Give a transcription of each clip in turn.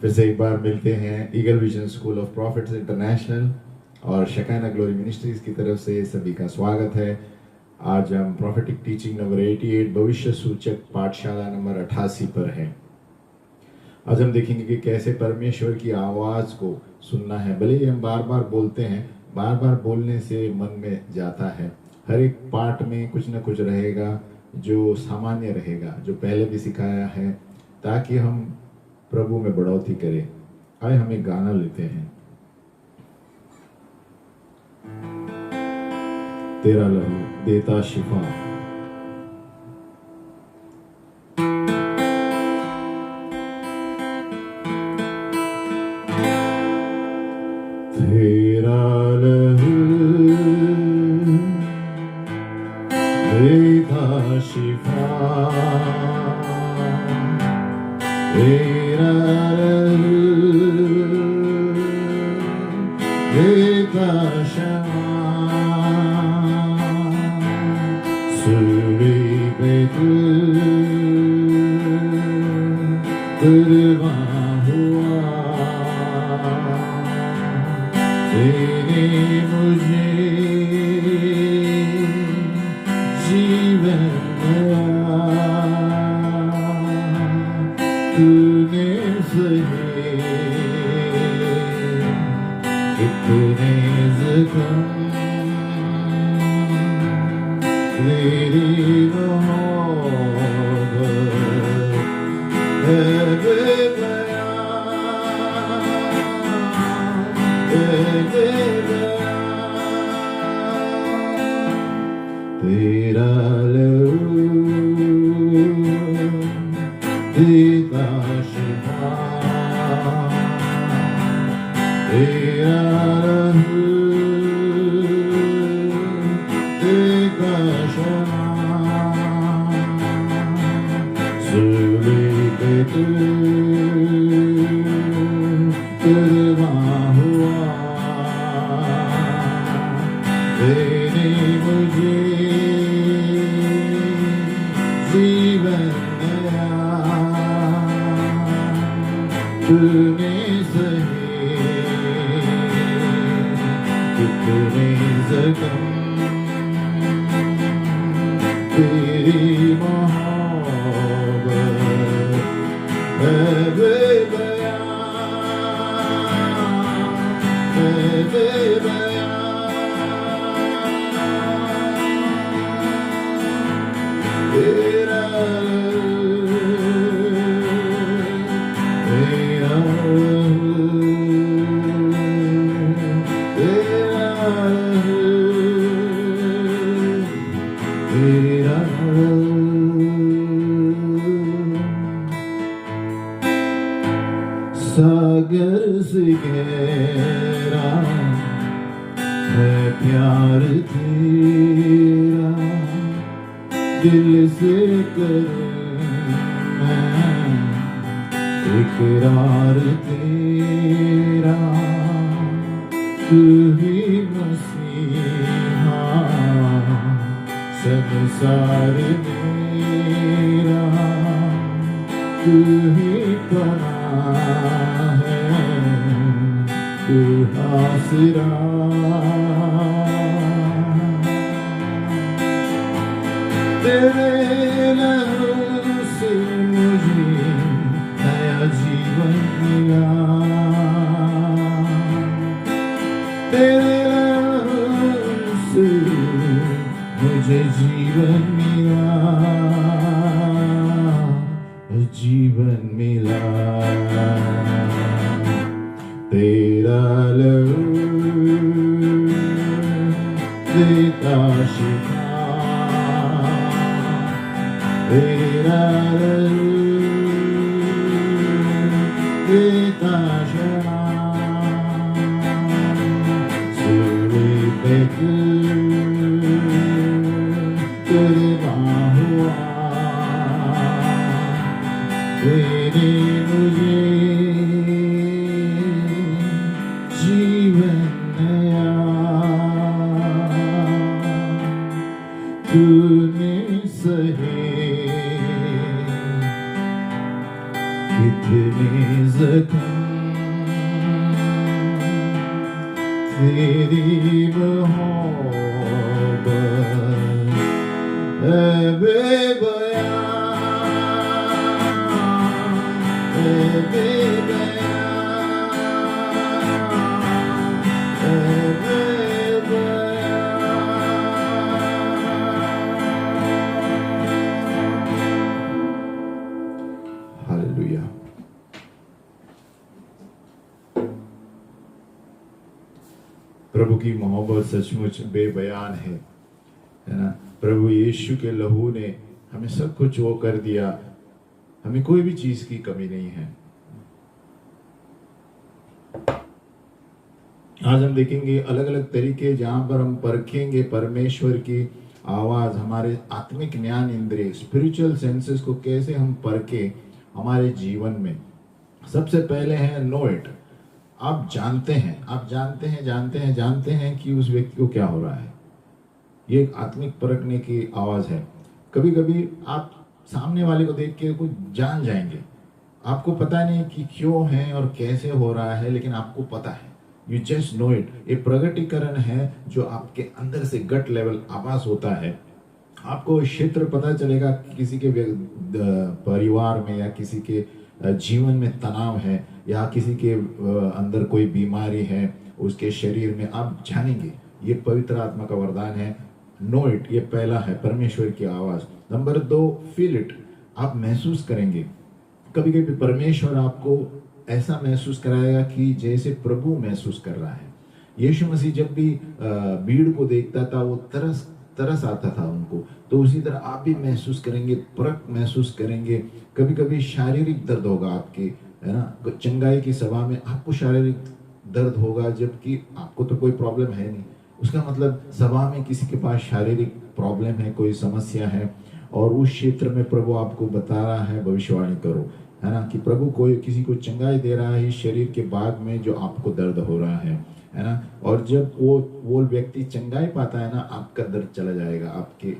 फिर से एक बार मिलते हैं eagle vision school of profits international और शकाना ग्लोरी मिनिस्ट्रीज की तरफ से सभी का स्वागत है। आज हम प्रॉफिटिक टीचिंग नंबर 88 भविष्य सूचक पाठशाला नंबर 88 पर हैं। आज हम देखेंगे कि कैसे परमेश्वर की आवाज़ को सुनना है। भले ही हम बार बार बोलते हैं, बार बार बोलने से मन में जाता है। हर एक पाठ में कुछ न कुछ रहेगा जो सामान्य रहेगा, जो पहले भी सिखाया है, ताकि हम प्रभु में बढ़ोतरी करें। आए हम एक गाना लेते हैं। तेरा लहू देता शिफा। तेरा लहू देता शिफा, तेरा लहू देता क्षमा। सूली पे तू कुर्बान हुआ, तेने मुझे जीवन दिया। तूने सहे कितने ज़ख्म, तेरी मोहब्बत है बेबयां, तेरा लहू देता शिफा, तेरा लहू देता क्षमा। सूली पे तू कुर्बान हुआ, तेने मुझे जीवन दिया। तूने सहे कितने ज़ख्म, तेरी मोहब्बत है बेबयां, है बेबयां। तेरा सागर से गहरा है प्यार तेरा, दिल से करूं मैं इकरार तेरा। तू ही मसीहा संसार मेरा, तू ही पनाह है, तू आसरा। तेरे लहू से मुझे नया जीवन मिला, तेरे लहू से मुझे जीवन मिला, जीवन मिला। तेरा लहू देता शिफा, तेरा लहू देता क्षमा। सूली पे तू कुर्बान हुआ, तेने मुझे जीवन दिया। तूने सहे कितने ज़ख्म, तेरी मोहब्बत है बेबयान, है बेबयान, है बेबयान। हालेलुया। प्रभु की मोहब्बत सचमुच बेबयान है ना। प्रभु यीशु के लहू ने हमें सब कुछ वो कर दिया, हमें कोई भी चीज की कमी नहीं है। आज हम देखेंगे अलग अलग तरीके जहां पर हम परखेंगे परमेश्वर की आवाज, हमारे आत्मिक ज्ञान इंद्रिय स्पिरिचुअल सेंसेस को कैसे हम परखे हमारे जीवन में। सबसे पहले है नो इट। आप जानते हैं कि उस व्यक्ति को क्या हो रहा है। ये एक आत्मिक परखने की आवाज है। कभी कभी आप सामने वाले को देख के कुछ जान जाएंगे, आपको पता नहीं कि क्यों है और कैसे हो रहा है, लेकिन आपको पता है। You just know it. ये प्रगटीकरण है जो आपके अंदर से गट लेवल आवाज होता है। आपको क्षेत्र पता चलेगा कि किसी के परिवार में या किसी के जीवन में तनाव है या किसी के अंदर कोई बीमारी है उसके शरीर में, आप जानेंगे। ये पवित्र आत्मा का वरदान है। नो इट, ये पहला है परमेश्वर की आवाज। Number 2, feel it. आप महसूस करेंगे। कभी कभी परमेश्वर आपको ऐसा महसूस कराएगा कि जैसे प्रभु महसूस कर रहा है। यीशु मसीह जब भी भीड़ को देखता था वो तरस आता था उनको, तो उसी तरह आप भी महसूस करेंगे, परख महसूस करेंगे। कभी कभी शारीरिक दर्द होगा आपके, है ना। चंगाई की सभा में आपको शारीरिक दर्द होगा जबकि आपको तो कोई प्रॉब्लम है नहीं। उसका मतलब सभा में किसी के पास शारीरिक प्रॉब्लम है, कोई समस्या है, और उस क्षेत्र में प्रभु आपको बता रहा है भविष्यवाणी करो, है ना, कि प्रभु कोई किसी को चंगाई दे रहा है शरीर के भाग में जो आपको दर्द हो रहा है ना। और जब वो व्यक्ति चंगाई पाता है ना, आपका दर्द चला जाएगा आपके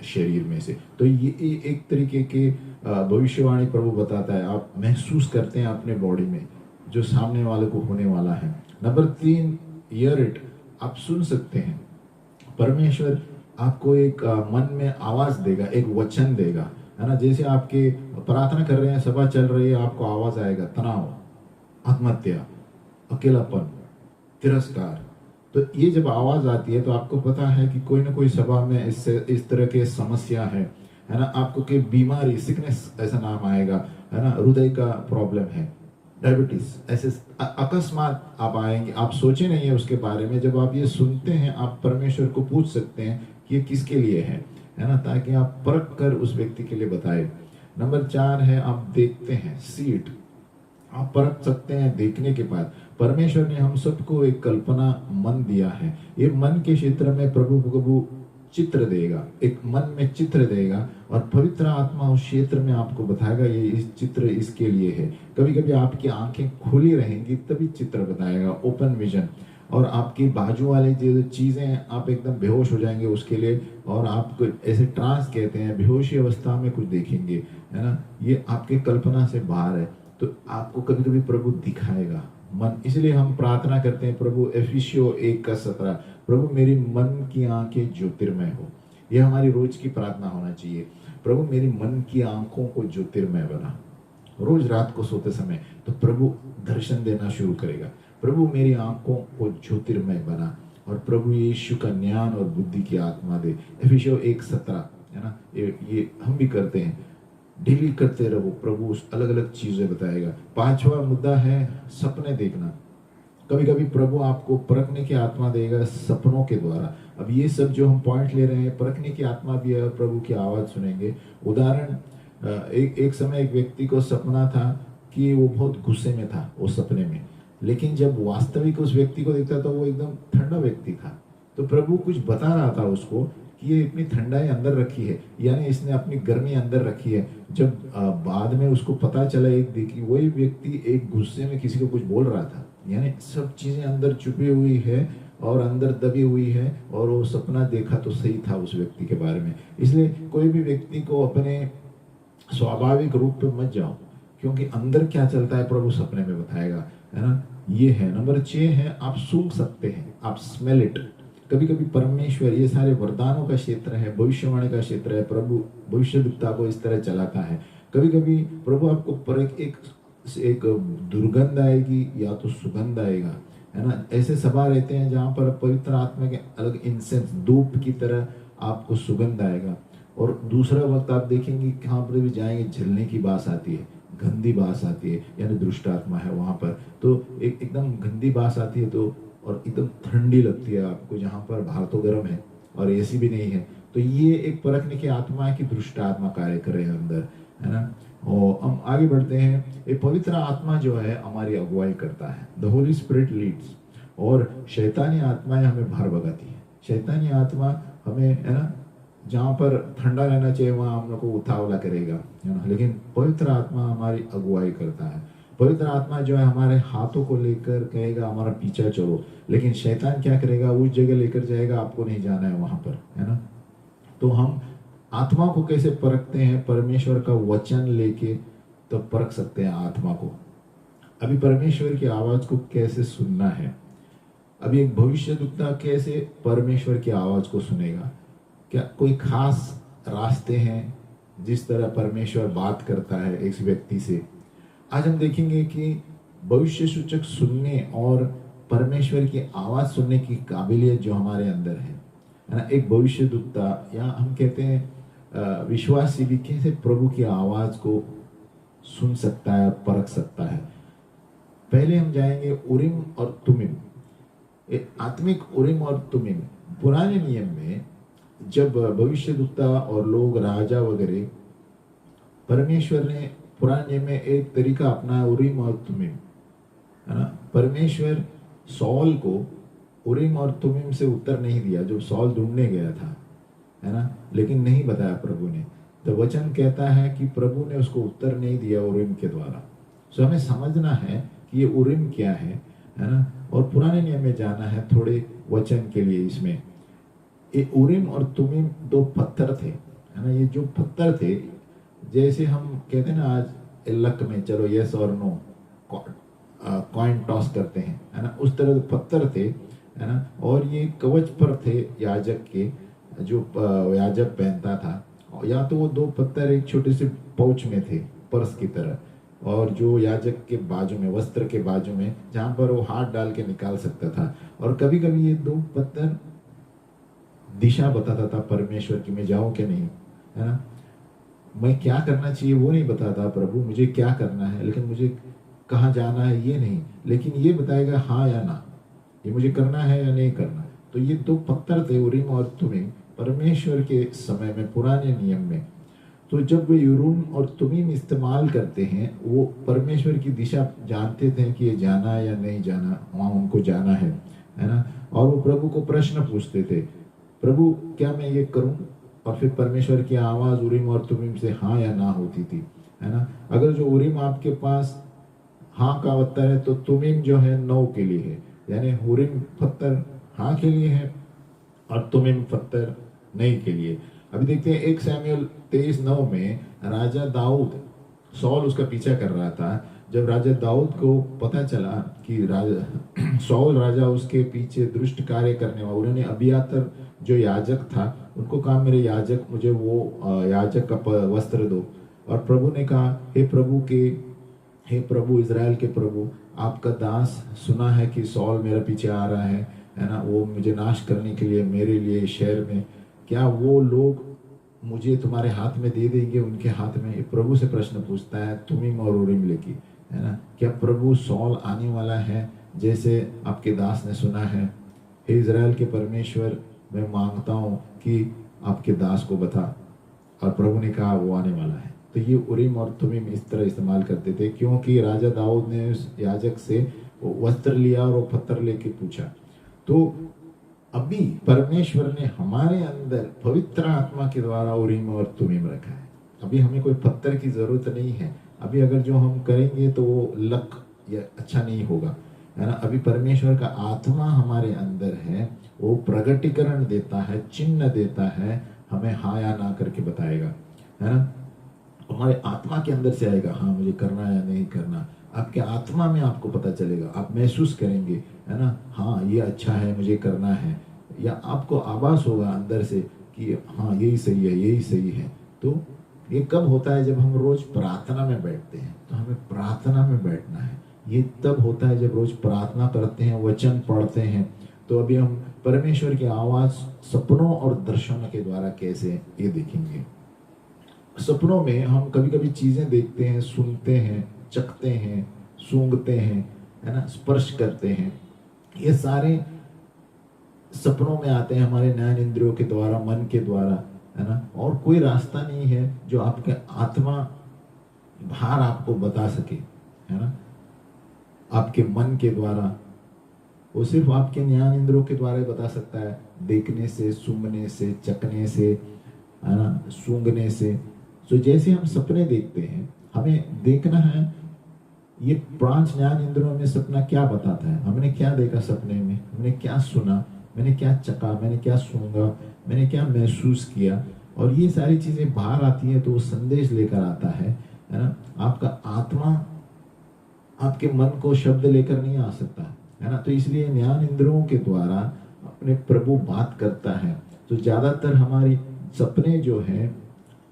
शरीर में से। तो ये एक तरीके के भविष्यवाणी प्रभु बताता है। आप महसूस करते हैं अपने बॉडी में जो सामने वाले को होने वाला है। Number 3, here it. आप सुन सकते हैं। परमेश्वर आपको एक मन में आवाज देगा, एक वचन देगा, है ना। जैसे आपके प्रार्थना कर रहे हैं, सभा चल रही है, आपको आवाज आएगा तनाव, आत्महत्या, अकेलापन, तिरस्कार। तो ये जब आवाज आती है तो आपको पता है कि कोई ना कोई सभा में इस तरह के समस्या है ना। आपको कोई बीमारी, सिकनेस ऐसा नाम आएगा, है ना। हृदय का प्रॉब्लम है, डायबिटीज, ऐसे अकस्मात आप आएंगे, आप सोचे नहीं है उसके बारे में। जब आप ये सुनते हैं, आप परमेश्वर को पूछ सकते हैं कि ये किसके लिए है ना, ताकि आप परख कर उस व्यक्ति के लिए बताए। नंबर 4 है आप देखते हैं, सी इट। आप परख सकते हैं देखने के बाद। परमेश्वर ने हम सबको एक कल्पना मन दिया है। ये मन के क्षेत्र में प्रभु चित्र देगा, एक मन में चित्र देगा, और पवित्र आत्मा उस क्षेत्र में आपको बताएगा ये इस चित्र इसके लिए है। कभी कभी आपकी आंखें खुली रहेंगी तभी चित्र बताएगा, ओपन विजन। और आपकी बाजू वाली जो चीजें, आप एकदम बेहोश हो जाएंगे उसके लिए, और आपको ऐसे ट्रांस कहते हैं, बेहोशी अवस्था में कुछ देखेंगे, है ना। ये आपके कल्पना से बाहर है, तो आपको कभी कभी प्रभु दिखाएगा मन। इसलिए हम प्रार्थना करते हैं प्रभु, एफिसियों 1:17, प्रभु मेरी मन की आंखें ज्योतिर्मय हो। यह हमारी रोज की प्रार्थना होना चाहिए। प्रभु मेरी मन की आंखों को ज्योतिर्मय बना। रोज रात को सोते समय तो प्रभु दर्शन देना शुरू करेगा। प्रभु मेरी आंखों को ज्योतिर्मय बना, और प्रभु यीशु का ज्ञान और बुद्धि की आत्मा दे। एफिसियों 1:17, है ना। ये हम भी करते हैं, डेली करते रहो। प्रभु अलग अलग चीजें बताएगा। 5वां मुद्दा है सपने देखना। कभी कभी प्रभु आपको परखने की आत्मा देगा सपनों के द्वारा। अब ये सब जो हम पॉइंट ले रहे हैं, परखने की आत्मा भी है, प्रभु की आवाज सुनेंगे। उदाहरण, एक समय एक व्यक्ति को सपना था कि वो बहुत गुस्से में था वो सपने में, लेकिन जब वास्तविक उस व्यक्ति को देखता तो वो एकदम ठंडा व्यक्ति था। तो प्रभु कुछ बता रहा था उसको कि ये इतनी ठंडाई अंदर रखी है, यानी इसने अपनी गर्मी अंदर रखी है। जब बाद में उसको पता चला, एक देखी वही व्यक्ति एक गुस्से में किसी को कुछ बोल रहा था, यानी सब चीजें अंदर छुपी हुई है और अंदर दबी हुई है, और वो सपना देखा तो सही था उस व्यक्ति के बारे में। इसलिए कोई भी व्यक्ति को अपने स्वाभाविक रूप पे मत जाओ, क्योंकि अंदर क्या चलता है प्रभु सपने में बताएगा, है ना। ये है। नंबर 6 है आप सूंघ सकते हैं, आप स्मेल इट। कभी कभी परमेश्वर, ये सारे वरदानों का क्षेत्र है, भविष्यवाणी का क्षेत्र है, प्रभु भविष्यद्वक्ता को इस तरह चलाता है। कभी कभी प्रभु आपको पर एक दुर्गंध आएगी या तो सुगंध आएगा, है ना। ऐसे सभा रहते हैं जहाँ पर पवित्र आत्मा के अलग इंसेंस, धूप की तरह आपको सुगंध आएगा। और दूसरा वक्त आप देखेंगे कहाँ पर भी जाएंगे जलने की बात आती है, गंदी बात आती है, यानी दुष्ट आत्मा है वहाँ पर, तो एकदम गंदी बात आती है, तो और एकदम ठंडी लगती है आपको, जहाँ पर बाहर तो गर्म है और एसी भी नहीं है। तो ये एक परखने की आत्मा है कि दुष्ट आत्मा कार्य करे अंदर, है ना। और हम आगे बढ़ते हैं। एक पवित्र आत्मा जो है हमारी अगुवाई करता है, द होली स्पिरिट लीड्स। और शैतानी आत्माएं हमें बाहर भगाती है। शैतानी आत्मा हमें, है ना, जहाँ पर ठंडा रहना चाहिए वहाँ हम लोग को उतावला करेगा, है ना। लेकिन पवित्र आत्मा हमारी अगुवाई करता है। पवित्र आत्मा जो है हमारे हाथों को लेकर कहेगा हमारा पीछा चलो, लेकिन शैतान क्या करेगा, उस जगह लेकर जाएगा, आपको नहीं जाना है वहां पर, है ना। तो हम आत्मा को कैसे परखते हैं, परमेश्वर का वचन लेके तो परख सकते हैं आत्मा को। अभी परमेश्वर की आवाज को कैसे सुनना है, अभी एक भविष्यद्वक्ता कैसे परमेश्वर की आवाज को सुनेगा, क्या कोई खास रास्ते हैं जिस तरह परमेश्वर बात करता है एक व्यक्ति से। आज हम देखेंगे कि भविष्य सूचक सुनने और परमेश्वर की आवाज सुनने की काबिलियत जो हमारे अंदर है ना। एक भविष्यद्वक्ता या हम कहते हैं विश्वासी भी कैसे प्रभु की आवाज को सुन सकता है और परख सकता है। पहले हम जाएंगे उरिम और तुमिम, आत्मिक उरिम और तुमिम। पुराने नियम में जब भविष्यद्वक्ता और लोग, राजा वगैरह, परमेश्वर ने पुराने नियम में एक तरीका अपनाया, उरिम और तुमिम, है ना। परमेश्वर सौल को उरिम और तुमिम से उत्तर नहीं दिया जब सौल ढूंढने गया था, है ना, लेकिन नहीं बताया प्रभु ने। तो वचन कहता है कि प्रभु ने उसको उत्तर नहीं दिया उरिम के द्वारा। सो हमें समझना है कि ये उरिम क्या है ना, और पुराने नियम में जाना है थोड़े वचन के लिए। इसमें ये उरिम और तुमिम दो पत्थर थे, है ना। ये जो पत्थर थे, जैसे हम कहते हैं ना आज लक में चलो यस और नो कॉइन टॉस करते हैं, है ना, उस तरह पत्थर थे, है ना। और ये कवच पर थे याजक के, जो याजक पहनता था। या तो वो दो पत्थर एक छोटे से पाउच में थे, पर्स की तरह, और जो याजक के बाजू में, वस्त्र के बाजू में, जहां पर वो हाथ डाल के निकाल सकता था। और कभी कभी ये दो पत्थर दिशा बताता था परमेश्वर की, मैं जाऊं कि नहीं, है ना। मैं क्या करना चाहिए वो नहीं बताता प्रभु, मुझे क्या करना है, लेकिन मुझे कहाँ जाना है ये नहीं, लेकिन ये बताएगा हाँ या ना, ये मुझे करना है या नहीं करना। तो ये दो पत्थर थे उरिम और तुमिम परमेश्वर के समय में, पुराने नियम में। तो जब वे उरिम और तुमिम इस्तेमाल करते हैं, वो परमेश्वर की दिशा जानते थे कि ये जाना है या नहीं जाना, वहाँ उनको जाना है ना। और वो प्रभु को प्रश्न पूछते थे, प्रभु क्या मैं ये करूं, और फिर परमेश्वर की आवाज उरिम और तुमिम से हाँ या ना होती थी, है ना। अगर जो उरिम आपके पास हाँ का उत्तर है, तो तुमिम जो है नो के लिए है, यानी उरिम पत्थर हाँ के लिए है और तुमिम पत्थर नहीं के लिए। अभी देखते हैं 1 शमूएल 23:9 में राजा दाऊद, सौल उसका पीछा कर रहा था। जब राजा दाऊद को पता चला कि राजा सौल राजा उसके पीछे दुष्ट कार्य करने वाला, उन्होंने अबियातर जो याजक था उनको कहा मेरे याजक, मुझे वो याजक का वस्त्र दो। और प्रभु ने कहा हे प्रभु इज़राइल के प्रभु, आपका दास सुना है कि सौल मेरा पीछे आ रहा है ना, वो मुझे नाश करने के लिए मेरे लिए शहर में, क्या वो लोग मुझे तुम्हारे हाथ में दे देंगे, उनके हाथ में। प्रभु से प्रश्न पूछता है तुमिम और उरिम लेके, है ना। क्या प्रभु सौल आने वाला है जैसे आपके दास ने सुना है? हे इज़राइल के परमेश्वर, मैं मांगता हूँ कि आपके दास को बता। और प्रभु ने कहा वो आने वाला है। तो ये उरिम और तुमिम इस तरह इस्तेमाल करते थे, क्योंकि राजा दाऊद ने उस याजक से वस्त्र लिया और वो पत्थर लेके पूछा। तो अभी परमेश्वर ने हमारे अंदर पवित्र आत्मा के द्वारा उरिम और तुमिम रखा है। अभी हमें कोई पत्थर की जरूरत नहीं है। अभी अगर जो हम करेंगे तो वो लक या अच्छा नहीं होगा, है ना। अभी परमेश्वर का आत्मा हमारे अंदर है, वो प्रगटीकरण देता है, चिन्ह देता है, हमें हाँ या ना करके बताएगा, है ना। हमारे आत्मा के अंदर से आएगा हाँ मुझे करना या नहीं करना। आपके आत्मा में आपको पता चलेगा, आप महसूस करेंगे, है ना, हाँ ये अच्छा है, मुझे करना है, या आपको आभास होगा अंदर से कि हाँ यही सही है, यही सही है। तो ये कब होता है? जब हम रोज प्रार्थना में बैठते हैं। तो हमें प्रार्थना में बैठना है। ये तब होता है जब रोज प्रार्थना करते हैं, वचन पढ़ते हैं। तो अभी हम परमेश्वर की आवाज सपनों और दर्शनों के द्वारा कैसे ये देखेंगे। सपनों में हम कभी कभी चीजें देखते हैं, सुनते हैं, चखते हैं, सूंघते हैं, है ना, स्पर्श करते हैं। ये सारे सपनों में आते हैं हमारे ज्ञान इंद्रियों के द्वारा, मन के द्वारा, है ना। और कोई रास्ता नहीं है जो आपके आत्मा भार आपको बता सके, है ना, आपके मन के द्वारा। वो सिर्फ आपके ज्ञान इंद्रियों के द्वारा ही बता सकता है, देखने से, सूंघने से, चखने से, है ना, सूंघने से। तो जैसे हम सपने देखते हैं, हमें देखना है ये पांच ज्ञान इंद्रियों में सपना क्या बताता है। हमने क्या देखा सपने में, हमने क्या सुना, मैंने क्या चखा, मैंने क्या सूंघा, मैंने क्या महसूस किया। और ये सारी चीजें बाहर आती है तो वो संदेश लेकर आता है ना। आपका आत्मा आपके मन को शब्द लेकर नहीं आ सकता, है ना। तो इसलिए ज्ञान इंद्रियों के द्वारा अपने प्रभु बात करता है। तो ज्यादातर हमारी सपने जो है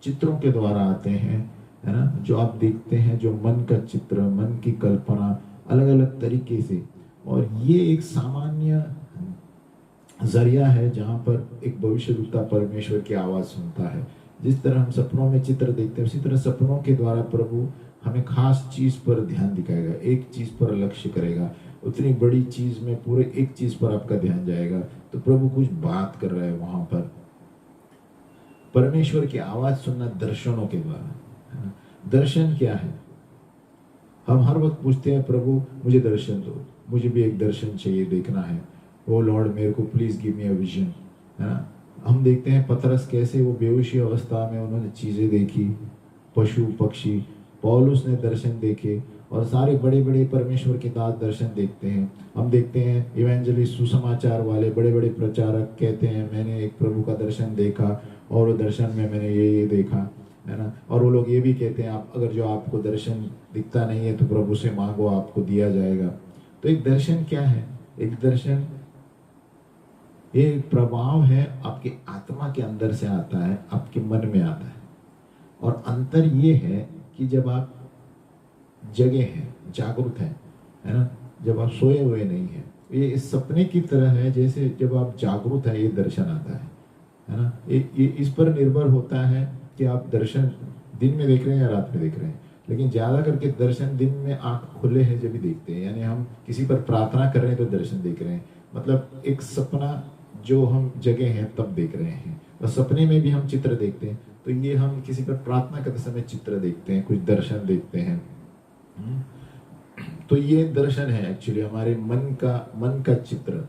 चित्रों के द्वारा आते हैं, है ना, जो आप देखते हैं, जो मन का चित्र, मन की कल्पना अलग अलग तरीके से। और ये एक सामान्य जरिया है जहां पर एक भविष्यद्वक्ता परमेश्वर की आवाज सुनता है। जिस तरह हम सपनों में चित्र देखते हैं, उसी तरह सपनों के द्वारा प्रभु हमें खास चीज पर ध्यान दिखाएगा, एक चीज पर लक्ष्य करेगा। उतनी बड़ी चीज में पूरे एक चीज पर आपका ध्यान जाएगा। तो प्रभु कुछ बात कर रहा है वहां पर। परमेश्वर की आवाज सुनना दर्शनों के द्वारा, है ना। दर्शन क्या है? हम हर वक्त पूछते हैं, प्रभु मुझे दर्शन दो, मुझे भी एक दर्शन चाहिए, देखना है। ओ लॉर्ड, मेरे को please give me a vision, है ना। हम देखते हैं पतरस कैसे वो बेहोशी अवस्था में उन्होंने चीजें देखी, पशु पक्षी। पौलुस ने दर्शन देखे, और सारे बड़े बड़े परमेश्वर के दास दर्शन देखते हैं। हम देखते हैं इवेंजलिस्ट, सुसमाचार वाले बड़े बड़े प्रचारक कहते हैं मैंने एक प्रभु का दर्शन देखा, और वो दर्शन में मैंने ये देखा, है ना। और वो लोग ये भी कहते हैं आप अगर जो आपको दर्शन दिखता नहीं है तो प्रभु से मांगो, आपको दिया जाएगा। तो एक दर्शन क्या है? एक दर्शन एक प्रभाव है, आपके आत्मा के अंदर से आता है, आपके मन में आता है। और अंतर ये है कि जब आप जगे हैं, जागरूक हैं, है ना, जब आप सोए हुए नहीं हैं। ये इस सपने की तरह है, जैसे जब आप जागरूक हैं ये दर्शन आता है ना। ये इस पर निर्भर होता है कि आप दर्शन दिन में देख रहे हैं या रात में देख रहे हैं। लेकिन ज्यादा करके दर्शन दिन में आंख खुले हैं जब भी देखते हैं, यानी हम किसी पर प्रार्थना कर रहे हैं तो दर्शन देख रहे हैं। मतलब एक सपना जो हम जगे हैं तब देख रहे हैं। और सपने में भी हम चित्र देखते हैं, तो ये हम किसी पर प्रार्थना करते समय चित्र देखते हैं, कुछ दर्शन देखते हैं। तो ये दर्शन है एक्चुअली हमारे मन का चित्र।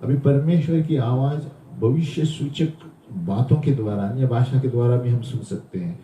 अभी परमेश्वर की आवाज भविष्य सूचक बातों के द्वारा, अन्य भाषा के द्वारा भी हम सुन सकते हैं।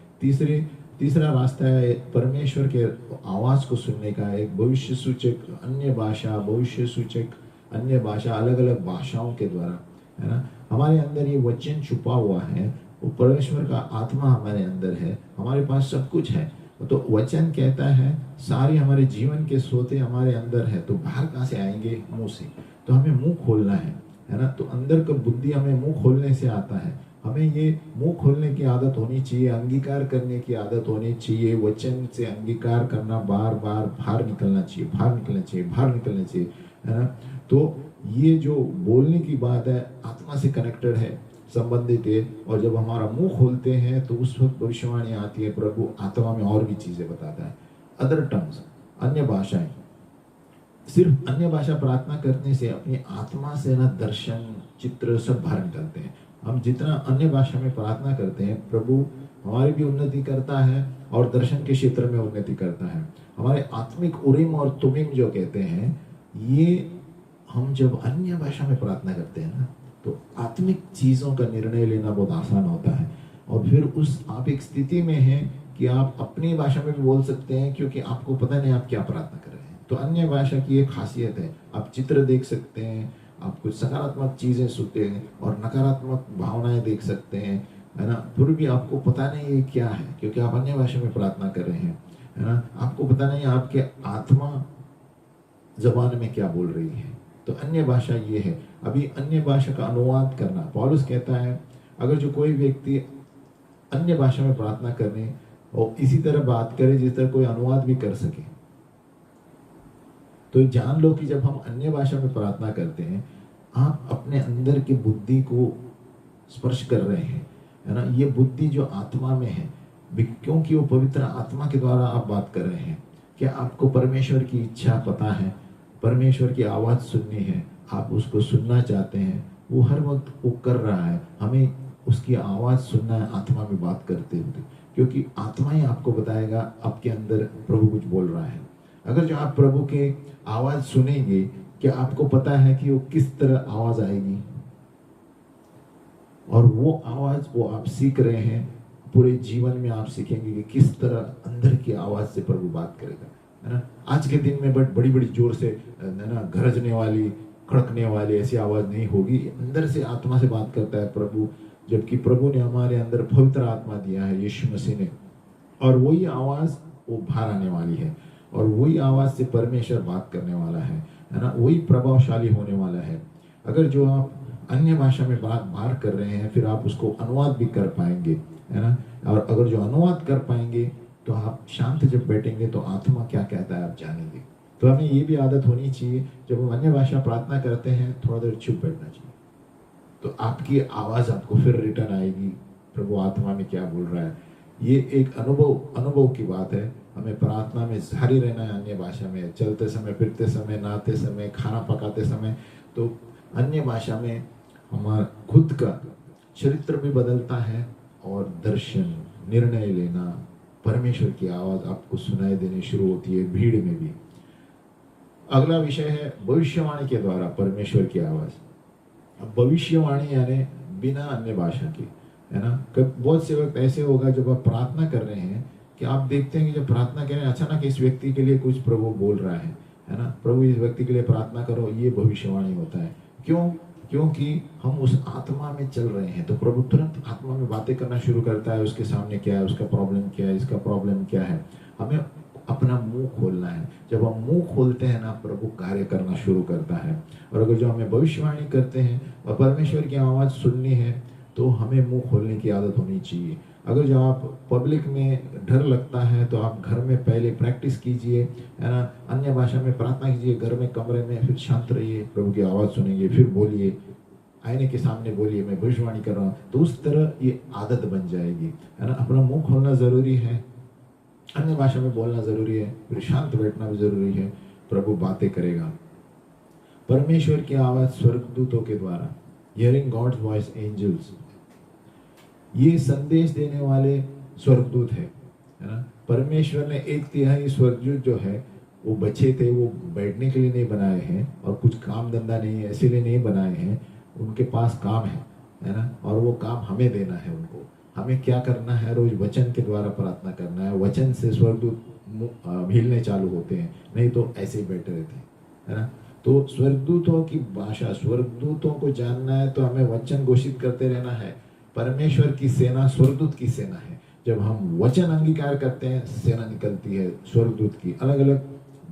तीसरा रास्ता है परमेश्वर के आवाज को सुनने का, एक भविष्य सूचक अन्य भाषा, भविष्य सूचक अन्य भाषा, अलग अलग भाषाओं के द्वारा, है ना। हमारे अंदर ये वचन छुपा हुआ है, वो परमेश्वर का आत्मा हमारे अंदर है, हमारे पास सब कुछ है। तो वचन कहता है सारे हमारे जीवन के सोते हमारे अंदर है, तो बाहर कहाँ से आएंगे? मुंह से। तो हमें मुंह खोलना है ना। तो अंदर का बुद्धि हमें मुंह खोलने से आता है। हमें ये मुंह खोलने की आदत होनी चाहिए, अंगीकार करने की आदत होनी चाहिए। वचन से अंगीकार करना, बार बार बाहर निकलना चाहिए, बाहर निकलना चाहिए, बाहर निकलना चाहिए, है ना। तो ये जो बोलने की बात है आत्मा से कनेक्टेड है, संबंधित है। और जब हमारा मुंह खोलते हैं तो उस वक्त भविष्यवाणी आती है, प्रभु आत्मा में और भी चीजें बताता है। अदर टंग्स, अन्य भाषाएं। सिर्फ अन्य भाषा प्रार्थना करने से अपनी आत्मा से ना दर्शन, चित्र सब बाहर निकलते हैं। हम जितना अन्य भाषा में प्रार्थना करते हैं, प्रभु हमारी भी उन्नति करता है और दर्शन के क्षेत्र में उन्नति करता है। हमारे आत्मिक उरिम और तुमिम जो कहते हैं, ये हम जब अन्य भाषा में प्रार्थना करते हैं ना, तो आत्मिक चीजों का निर्णय लेना बहुत आसान होता है। और फिर आप एक स्थिति में हैं कि आप अपनी भाषा में भी बोल सकते हैं, क्योंकि आपको पता नहीं आप क्या प्रार्थना कर रहे हैं। तो अन्य भाषा की एक खासियत है, आप चित्र देख सकते हैं, आप कुछ सकारात्मक चीजें सुनते हैं और नकारात्मक भावनाएं देख सकते हैं, है ना। फिर भी आपको पता नहीं ये क्या है, क्योंकि आप अन्य भाषा में प्रार्थना कर रहे हैं। है ना। आपको पता नहीं आपके आत्मा जबान में क्या बोल रही है। तो अन्य भाषा ये है। अभी अन्य भाषा का अनुवाद करना, पौलुस कहता है अगर जो कोई व्यक्ति अन्य भाषा में प्रार्थना करने और इसी तरह बात करे जिस तरह कोई अनुवाद भी कर सके, तो जान लो कि जब हम अन्य भाषा में प्रार्थना करते हैं, आप अपने अंदर की बुद्धि को स्पर्श कर रहे हैं, है ना। ये बुद्धि जो आत्मा में है, क्योंकि वो पवित्र आत्मा के द्वारा आप बात कर रहे हैं। क्या आपको परमेश्वर की इच्छा पता है, परमेश्वर की आवाज़ सुननी है, आप उसको सुनना चाहते हैं, वो हर वक्त वो कर रहा है। हमें उसकी आवाज़ सुनना है आत्मा में बात करते हुए, क्योंकि आत्मा ही आपको बताएगा आपके अंदर प्रभु कुछ बोल रहा है। अगर जो आप प्रभु के आवाज़ सुनेंगे, क्या आपको पता है कि वो किस तरह आवाज़ आएगी, और वो आवाज़ वो आप सीख रहे हैं। पूरे जीवन में आप सीखेंगे कि किस तरह अंदर की आवाज़ से प्रभु बात करेगा, है ना। आज के दिन में बड़ी बड़ी जोर से, है ना, गरजने वाली, खड़कने वाली ऐसी आवाज़ नहीं होगी। अंदर से आत्मा से बात करता है प्रभु, जबकि प्रभु ने हमारे अंदर पवित्र आत्मा दिया है, यीशु मसीह ने। और वही आवाज़ वो बाहर आने वाली है, और वही आवाज़ से परमेश्वर बात करने वाला है ना। वही प्रभावशाली होने वाला है। अगर जो आप अन्य भाषा में बात बाहर कर रहे हैं, फिर आप उसको अनुवाद भी कर पाएंगे, है ना। और अगर जो अनुवाद कर पाएंगे, तो आप शांत जब बैठेंगे तो आत्मा क्या कहता है आप जानेंगे। तो हमें ये भी आदत होनी चाहिए, जब हम अन्य भाषा प्रार्थना करते हैं थोड़ा देर चुप बैठना चाहिए, तो आपकी आवाज़ आपको फिर रिटर्न आएगी, प्रभु आत्मा में क्या बोल रहा है। ये एक अनुभव की बात है। हमें प्रार्थना में जारी रहना है, अन्य भाषा में, चलते समय, फिरते समय, नहाते समय, खाना पकाते समय। तो अन्य भाषा में हमारा खुद का चरित्र भी बदलता है, और दर्शन, निर्णय लेना, परमेश्वर की आवाज़ आपको सुनाई देनी शुरू होती है भीड़ में भी। अगला विषय है भविष्यवाणी के द्वारा परमेश्वर की आवाज़। अब भविष्यवाणी यानी बिना अन्य भाषा की, है ना। बहुत से वक्त ऐसे होगा जब आप प्रार्थना कर रहे हैं कि आप देखते हैं कि जब प्रार्थना करें अचानक इस व्यक्ति के लिए कुछ प्रभु बोल रहा है ना, प्रभु इस व्यक्ति के लिए प्रार्थना करो, ये भविष्यवाणी होता है। क्यों? क्योंकि हम उस आत्मा में चल रहे हैं, तो प्रभु तुरंत आत्मा में बातें करना शुरू करता है। उसके सामने क्या है, उसका प्रॉब्लम क्या है, इसका प्रॉब्लम क्या है। हमें अपना मुंह खोलना है। जब हम मुंह खोलते हैं ना, प्रभु कार्य करना शुरू करता है। और अगर जो हमें भविष्यवाणी करते हैं और परमेश्वर की आवाज़ सुननी है, तो हमें मुंह खोलने की आदत होनी चाहिए। अगर जो आप पब्लिक में डर लगता है, तो आप घर में पहले प्रैक्टिस कीजिए, है ना। अन्य भाषा में प्रार्थना कीजिए घर में, कमरे में, फिर शांत रहिए, प्रभु की आवाज़ सुनेंगे, फिर बोलिए, आईने के सामने बोलिए मैं भविष्यवाणी कर रहा हूँ। तो उस तरह ये आदत बन जाएगी, है ना। अपना मुंह खोलना ज़रूरी है, अन्य भाषा में बोलना ज़रूरी है, फिर शांत बैठना भी ज़रूरी है। प्रभु बातें करेगा। परमेश्वर की आवाज़ स्वर्गदूतों के द्वारा, हियरिंग गॉड्स वॉइस एंजल्स, ये संदेश देने वाले स्वर्गदूत है ना। परमेश्वर ने 1/3 स्वर्गदूत जो है वो बचे थे, वो बैठने के लिए नहीं बनाए हैं, और कुछ काम धंधा नहीं है इसीलिए नहीं बनाए हैं। उनके पास काम है ना, और वो काम हमें देना है उनको। हमें क्या करना है? रोज वचन के द्वारा प्रार्थना करना है। वचन से स्वर्गदूत हिलने चालू होते हैं, नहीं तो ऐसे ही बैठे रहते हैं, है ना। तो स्वर्गदूतों की भाषा, स्वर्गदूतों को जानना है तो हमें वचन घोषित करते रहना है। परमेश्वर की सेना स्वर्गदूत की सेना है। जब हम वचन अंगीकार करते हैं, सेना निकलती है स्वर्गदूत की। अलग अलग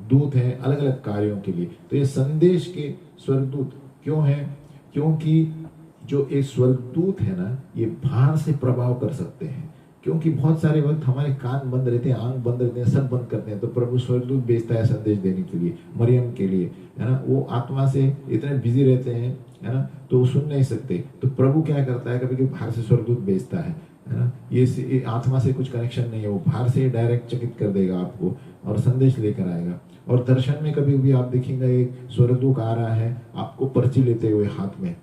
दूत हैं अलग अलग कार्यों के लिए। तो ये संदेश के स्वर्गदूत क्यों हैं? क्योंकि जो एक स्वर्गदूत है ना, ये बाहर से प्रभाव कर सकते हैं। क्योंकि बहुत सारे वक्त हमारे कान बंद रहते हैं, आंख बंद रहते हैं, सब बंद करते हैं, तो प्रभु स्वर्गदूत भेजता है संदेश देने के लिए, मरियम के लिए, है ना। वो आत्मा से इतने बिजी रहते हैं, है ना, तो वो सुन नहीं सकते। तो प्रभु क्या करता है, कभी कभी बाहर से स्वर्गदूत भेजता है ना। ये आत्मा से कुछ कनेक्शन नहीं है, वो बाहर से डायरेक्ट चकित कर देगा आपको और संदेश लेकर आएगा। और दर्शन में कभी भी आप देखेंगे एक स्वर्गदूत आ रहा है आपको पर्ची लेते हुए हाथ में,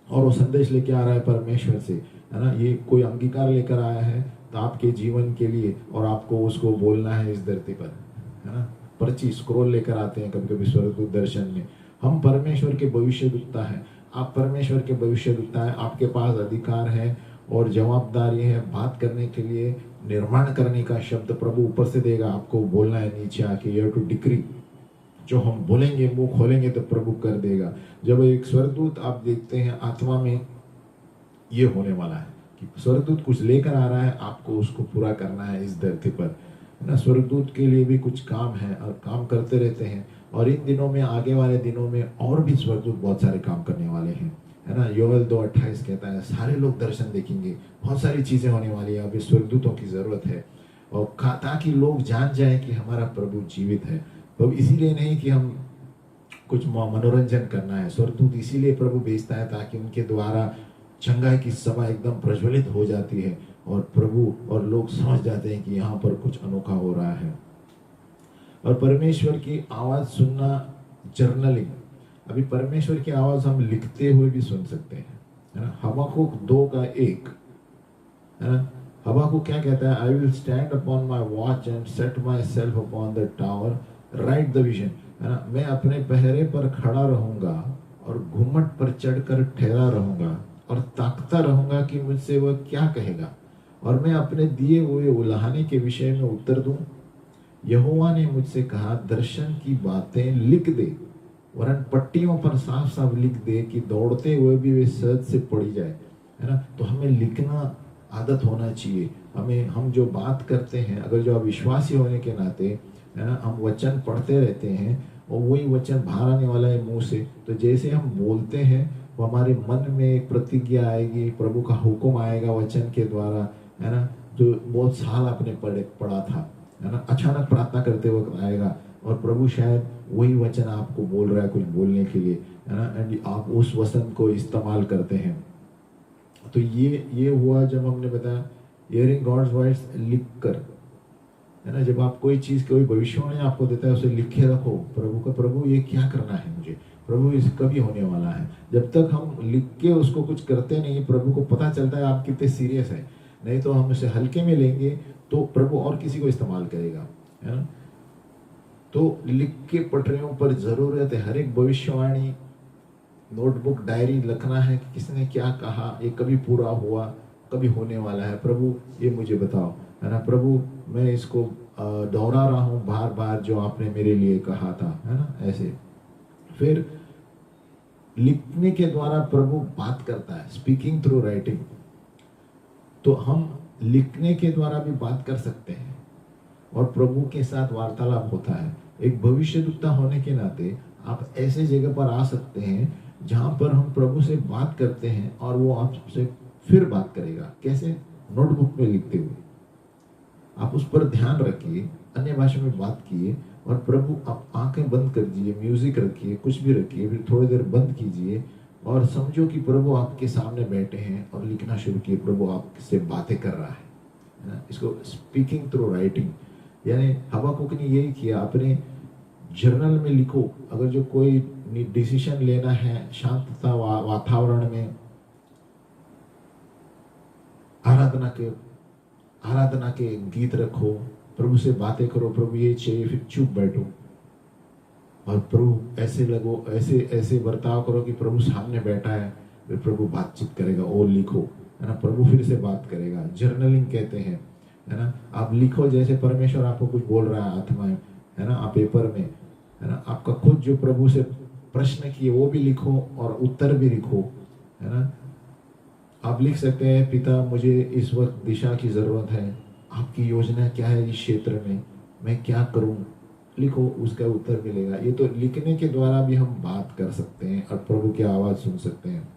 और वो संदेश लेके आ रहा है परमेश्वर से, है ना। ये कोई अंगीकार लेकर आया है तो आपके जीवन के लिए, और आपको उसको बोलना है इस धरती पर, है ना। पर्ची स्क्रॉल लेकर आते हैं कभी कभी स्वर्गदूत दर्शन में। हम परमेश्वर के भविष्यद्वक्ता है, आप परमेश्वर के भविष्यद्वक्ता है। आपके पास अधिकार है और जवाबदारी है बात करने के लिए, निर्माण करने का शब्द प्रभु ऊपर से देगा, आपको बोलना है नीचे आके, यू हैव टू डिक्री। जो हम बोलेंगे, मुंह खोलेंगे तो प्रभु कर देगा। जब एक स्वर्गदूत आप देखते हैं आत्मा में, ये होने वाला है कि स्वर्गदूत कुछ लेकर आ रहा है, आपको उसको पूरा करना है इस धरती पर। है ना। स्वर्गदूत के लिए भी कुछ काम है और काम करते रहते हैं, और इन दिनों में, आगे वाले दिनों में और भी स्वर्गदूत बहुत सारे काम करने वाले हैं, है ना। योएल 2:28 कहता है सारे लोग दर्शन देखेंगे, बहुत सारी चीजें होने वाली है। अभी स्वर्गदूतों की जरूरत है, और ताकि लोग जान जाएं कि हमारा प्रभु जीवित है। तो इसीलिए नहीं कि हम कुछ मनोरंजन करना है, स्वर्गदूत इसीलिए प्रभु भेजता है ताकि उनके द्वारा चंगाई की सभा एकदम प्रज्वलित हो जाती है, और प्रभु और लोग समझ जाते हैं कि यहाँ पर कुछ अनोखा हो रहा है। और परमेश्वर की आवाज सुनना, जर्नलिंग। अभी परमेश्वर की आवाज हम लिखते हुए भी सुन सकते हैं, है ना। हबक्कुक 2:1, है ना। हबक्कुक क्या कहता है? I will stand upon my watch and set my self upon the tower, right the vision, है ना। मैं अपने पहरे पर खड़ा रहूंगा और घुमट पर चढ़कर ठहरा रहूंगा और ताकता रहूंगा कि मुझसे वह क्या कहेगा, और मैं अपने दिए हुए उलाहने के विषय में उत्तर दूं। यहोवा ने मुझसे कहा, दर्शन की बातें लिख दे, वरन पट्टियों पर साफ साफ लिख दे कि दौड़ते हुए भी वे सहज से पड़ी जाए, है ना। तो हमें लिखना आदत होना चाहिए। हम जो बात करते हैं, अगर जो अविश्वासी होने के नाते, है ना, हम वचन पढ़ते रहते हैं और वही वचन बाहर आने वाला है मुंह से, तो जैसे हम बोलते हैं वो हमारे मन में एक प्रतिज्ञा आएगी, प्रभु का हुक्म आएगा वचन के द्वारा, है ना। जो बहुत साल आपने पढ़ा था, है ना, अचानक प्रार्थना करते वक्त आएगा, और प्रभु शायद वही वचन आपको बोल रहा है कुछ बोलने के लिए, है ना, एंड आप उस वचन को इस्तेमाल करते हैं। तो ये हुआ जब हमने बताया हियरिंग गॉड्स वॉइस लिख कर, है ना। जब आप कोई चीज, कोई भविष्यवाणी आपको देता है, उसे लिखे रखो प्रभु का, प्रभु ये क्या करना है मुझे, प्रभु इस कभी होने वाला है। जब तक हम लिख के उसको कुछ करते नहीं, प्रभु को पता चलता है आप कितने सीरियस है। नहीं तो हम उसे हल्के में लेंगे तो प्रभु और किसी को इस्तेमाल करेगा, है ना। तो लिख के पटरियों पर जरूरत है। हर एक भविष्यवाणी, नोटबुक, डायरी लिखना है कि किसने क्या कहा, ये कभी पूरा हुआ, कभी होने वाला है, प्रभु ये मुझे बताओ, है ना। प्रभु मैं इसको दोहरा रहा हूँ बार बार जो आपने मेरे लिए कहा था, है ना, ऐसे। फिर लिखने के द्वारा प्रभु बात करता है, स्पीकिंग थ्रू राइटिंग। तो हम लिखने के द्वारा भी बात कर सकते हैं और प्रभु के साथ वार्तालाप होता है। एक भविष्यद्वक्ता होने के नाते आप ऐसे जगह पर आ सकते हैं जहां पर हम प्रभु से बात करते हैं और वो आपसे फिर बात करेगा। कैसे? नोटबुक में लिखते हुए। आप उस पर ध्यान रखिए, अन्य भाषा में बात किए, और प्रभु आप आंखें बंद कर दीजिए, म्यूजिक रखिए, कुछ भी रखिए, फिर थोड़ी देर बंद कीजिए और समझो कि प्रभु आपके सामने बैठे हैं, और लिखना शुरू किए, प्रभु आपसे बातें कर रहा है ना। इसको स्पीकिंग थ्रू राइटिंग, यानी हबक्कुक ने यही किया। अपने जर्नल में लिखो। अगर जो कोई डिसीजन लेना है, शांतता वातावरण में, आराधना के गीत रखो, प्रभु से बातें करो, प्रभु ये चाहिए, फिर चुप बैठो और प्रभु ऐसे लगो, ऐसे बर्ताव करो कि प्रभु सामने बैठा है, फिर प्रभु बातचीत करेगा। और लिखो, है ना, प्रभु फिर से बात करेगा। जर्नलिंग कहते हैं, है ना। आप लिखो जैसे परमेश्वर आपको कुछ बोल रहा है आत्मा में, है ना। आप पेपर में, है ना, आपका खुद जो प्रभु से प्रश्न किए वो भी लिखो और उत्तर भी लिखो, है ना। आप लिख सकते हैं, पिता मुझे इस वक्त दिशा की जरूरत है, आपकी योजना क्या है इस क्षेत्र में, मैं क्या करूं, लिखो, उसका उत्तर मिलेगा। ये तो लिखने के द्वारा भी हम बात कर सकते हैं और प्रभु की आवाज सुन सकते हैं।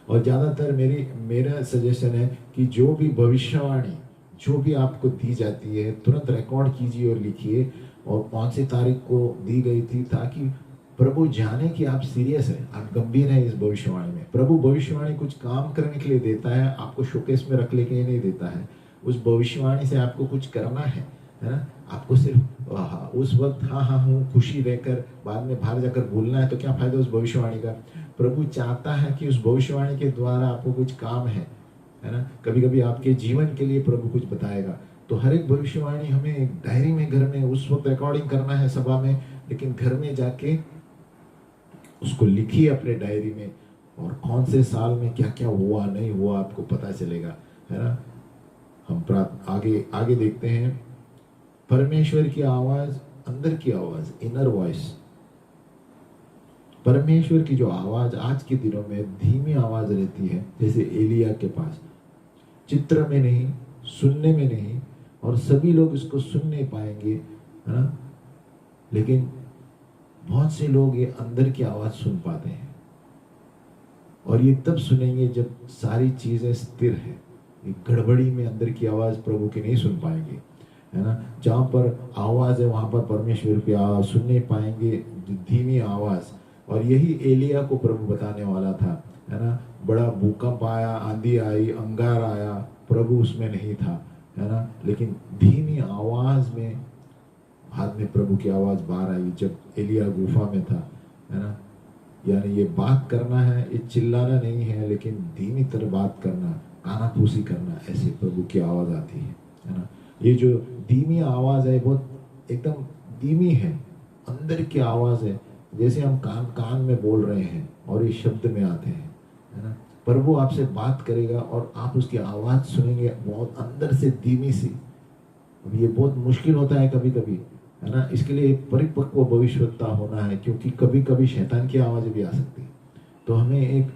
और ज्यादातर मेरा सजेशन है कि जो भी भविष्यवाणी जो भी आपको दी जाती है, तुरंत रिकॉर्ड कीजिए और लिखिए, और कौन सी तारीख को दी गई थी, ताकि प्रभु जाने कि आप सीरियस है, आप गंभीर हैं इस भविष्यवाणी में। प्रभु भविष्यवाणी कुछ काम करने के लिए देता है, आपको शोकेस में रख लेके नहीं देता है। उस भविष्यवाणी से आपको कुछ करना है ना। आपको सिर्फ उस वक्त हाँ हाँ हूँ खुशी रहकर बाद में बाहर जाकर भूलना है, तो क्या फायदा उस भविष्यवाणी का। प्रभु चाहता है कि उस भविष्यवाणी के द्वारा आपको कुछ काम है ना। कभी कभी आपके जीवन के लिए प्रभु कुछ बताएगा। तो हर एक भविष्यवाणी हमें एक डायरी में, घर में उस वक्त रिकॉर्डिंग करना है सभा में, लेकिन घर में जाके उसको लिखिए अपने डायरी में, और कौन से साल में क्या क्या हुआ नहीं हुआ आपको पता चलेगा, है ना। हम आगे देखते हैं। परमेश्वर की आवाज, अंदर की आवाज, इनर वॉइस। परमेश्वर की जो आवाज आज के दिनों में धीमी आवाज रहती है, जैसे एलिया के पास, चित्र में नहीं, सुनने में नहीं, और सभी लोग इसको सुन नहीं पाएंगे, है ना। लेकिन बहुत से लोग ये अंदर की आवाज सुन पाते हैं, और ये तब सुनेंगे जब सारी चीजें स्थिर है। ये गड़बड़ी में अंदर की आवाज प्रभु की नहीं सुन पाएंगे, है ना। जहाँ पर आवाज है वहां पर परमेश्वर की आवाज सुन नहीं पाएंगे, धीमी आवाज। और यही एलिया को प्रभु बताने वाला था, है ना। बड़ा भूकंप आया, आंधी आई, अंगार आया, प्रभु उसमें नहीं था, है ना। लेकिन धीमी आवाज में बाद में प्रभु की आवाज बाहर आई जब एलिया गुफा में था, है ना। यानी ये बात करना है, ये चिल्लाना नहीं है, लेकिन धीमी तरह बात करना, कानाफूसी करना, ऐसे प्रभु की आवाज आती है ना। ये जो धीमी आवाज है बहुत एकदम धीमी है, अंदर की आवाज है, जैसे हम कान कान में बोल रहे हैं और ये शब्द में आते हैं, है ना। प्रभु आपसे बात करेगा और आप उसकी आवाज सुनेंगे बहुत अंदर से धीमी सी। अब ये बहुत मुश्किल होता है कभी कभी, है ना। इसके लिए परिपक्व भविष्यवक्ता होना है, क्योंकि कभी कभी शैतान की आवाजें भी आ सकती है। तो हमें एक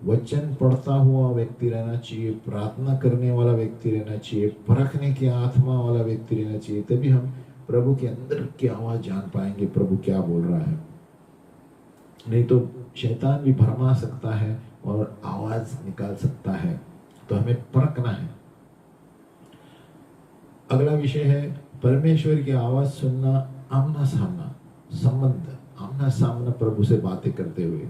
वचन पढ़ता हुआ व्यक्ति रहना चाहिए, प्रार्थना करने वाला व्यक्ति रहना चाहिए, परखने की आत्मा वाला व्यक्ति रहना चाहिए, तभी हम प्रभु के अंदर की आवाज जान पाएंगे प्रभु क्या बोल रहा है। नहीं तो शैतान भी भरमा सकता है और आवाज निकाल सकता है, तो हमें परखना है। अगला विषय है परमेश्वर की आवाज सुनना, आमना सामना संबंध, आमना सामना प्रभु से बातें करते हुए।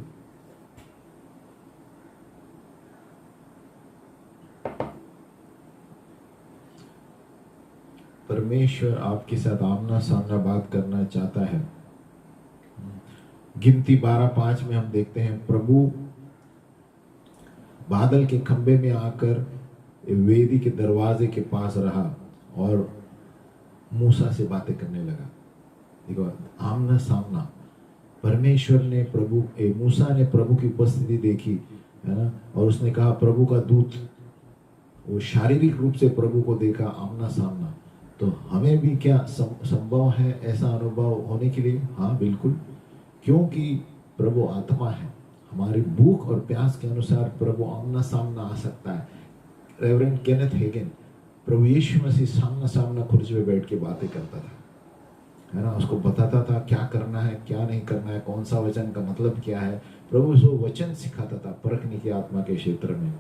परमेश्वर आपके साथ आमना सामना बात करना चाहता है। गिनती 12:5 में हम देखते हैं प्रभु बादल के खंबे में आकर वेदी के दरवाजे के पास रहा और मूसा से बातें करने लगा। देखो, आमना सामना, परमेश्वर ने मूसा ने प्रभु की उपस्थिति देखी, है ना, और उसने कहा प्रभु का दूत, वो शारीरिक रूप से प्रभु को देखा, आमना सामना। तो हमें भी क्या संभव है ऐसा अनुभव होने के लिए? हाँ, बिल्कुल, क्योंकि प्रभु आत्मा है। हमारी भूख और प्यास के अनुसार प्रभु आमना सामना आ सकता है। रेवरेंड केनेथ हेगन, प्रभु यीशु मसीह सामना सामना कुर्सी पे बैठ के बातें करता था, है ना। उसको बताता था क्या करना है, क्या नहीं करना है, कौन सा वचन का मतलब क्या है। प्रभु उसको वचन सिखाता था परखने की आत्मा के क्षेत्र में।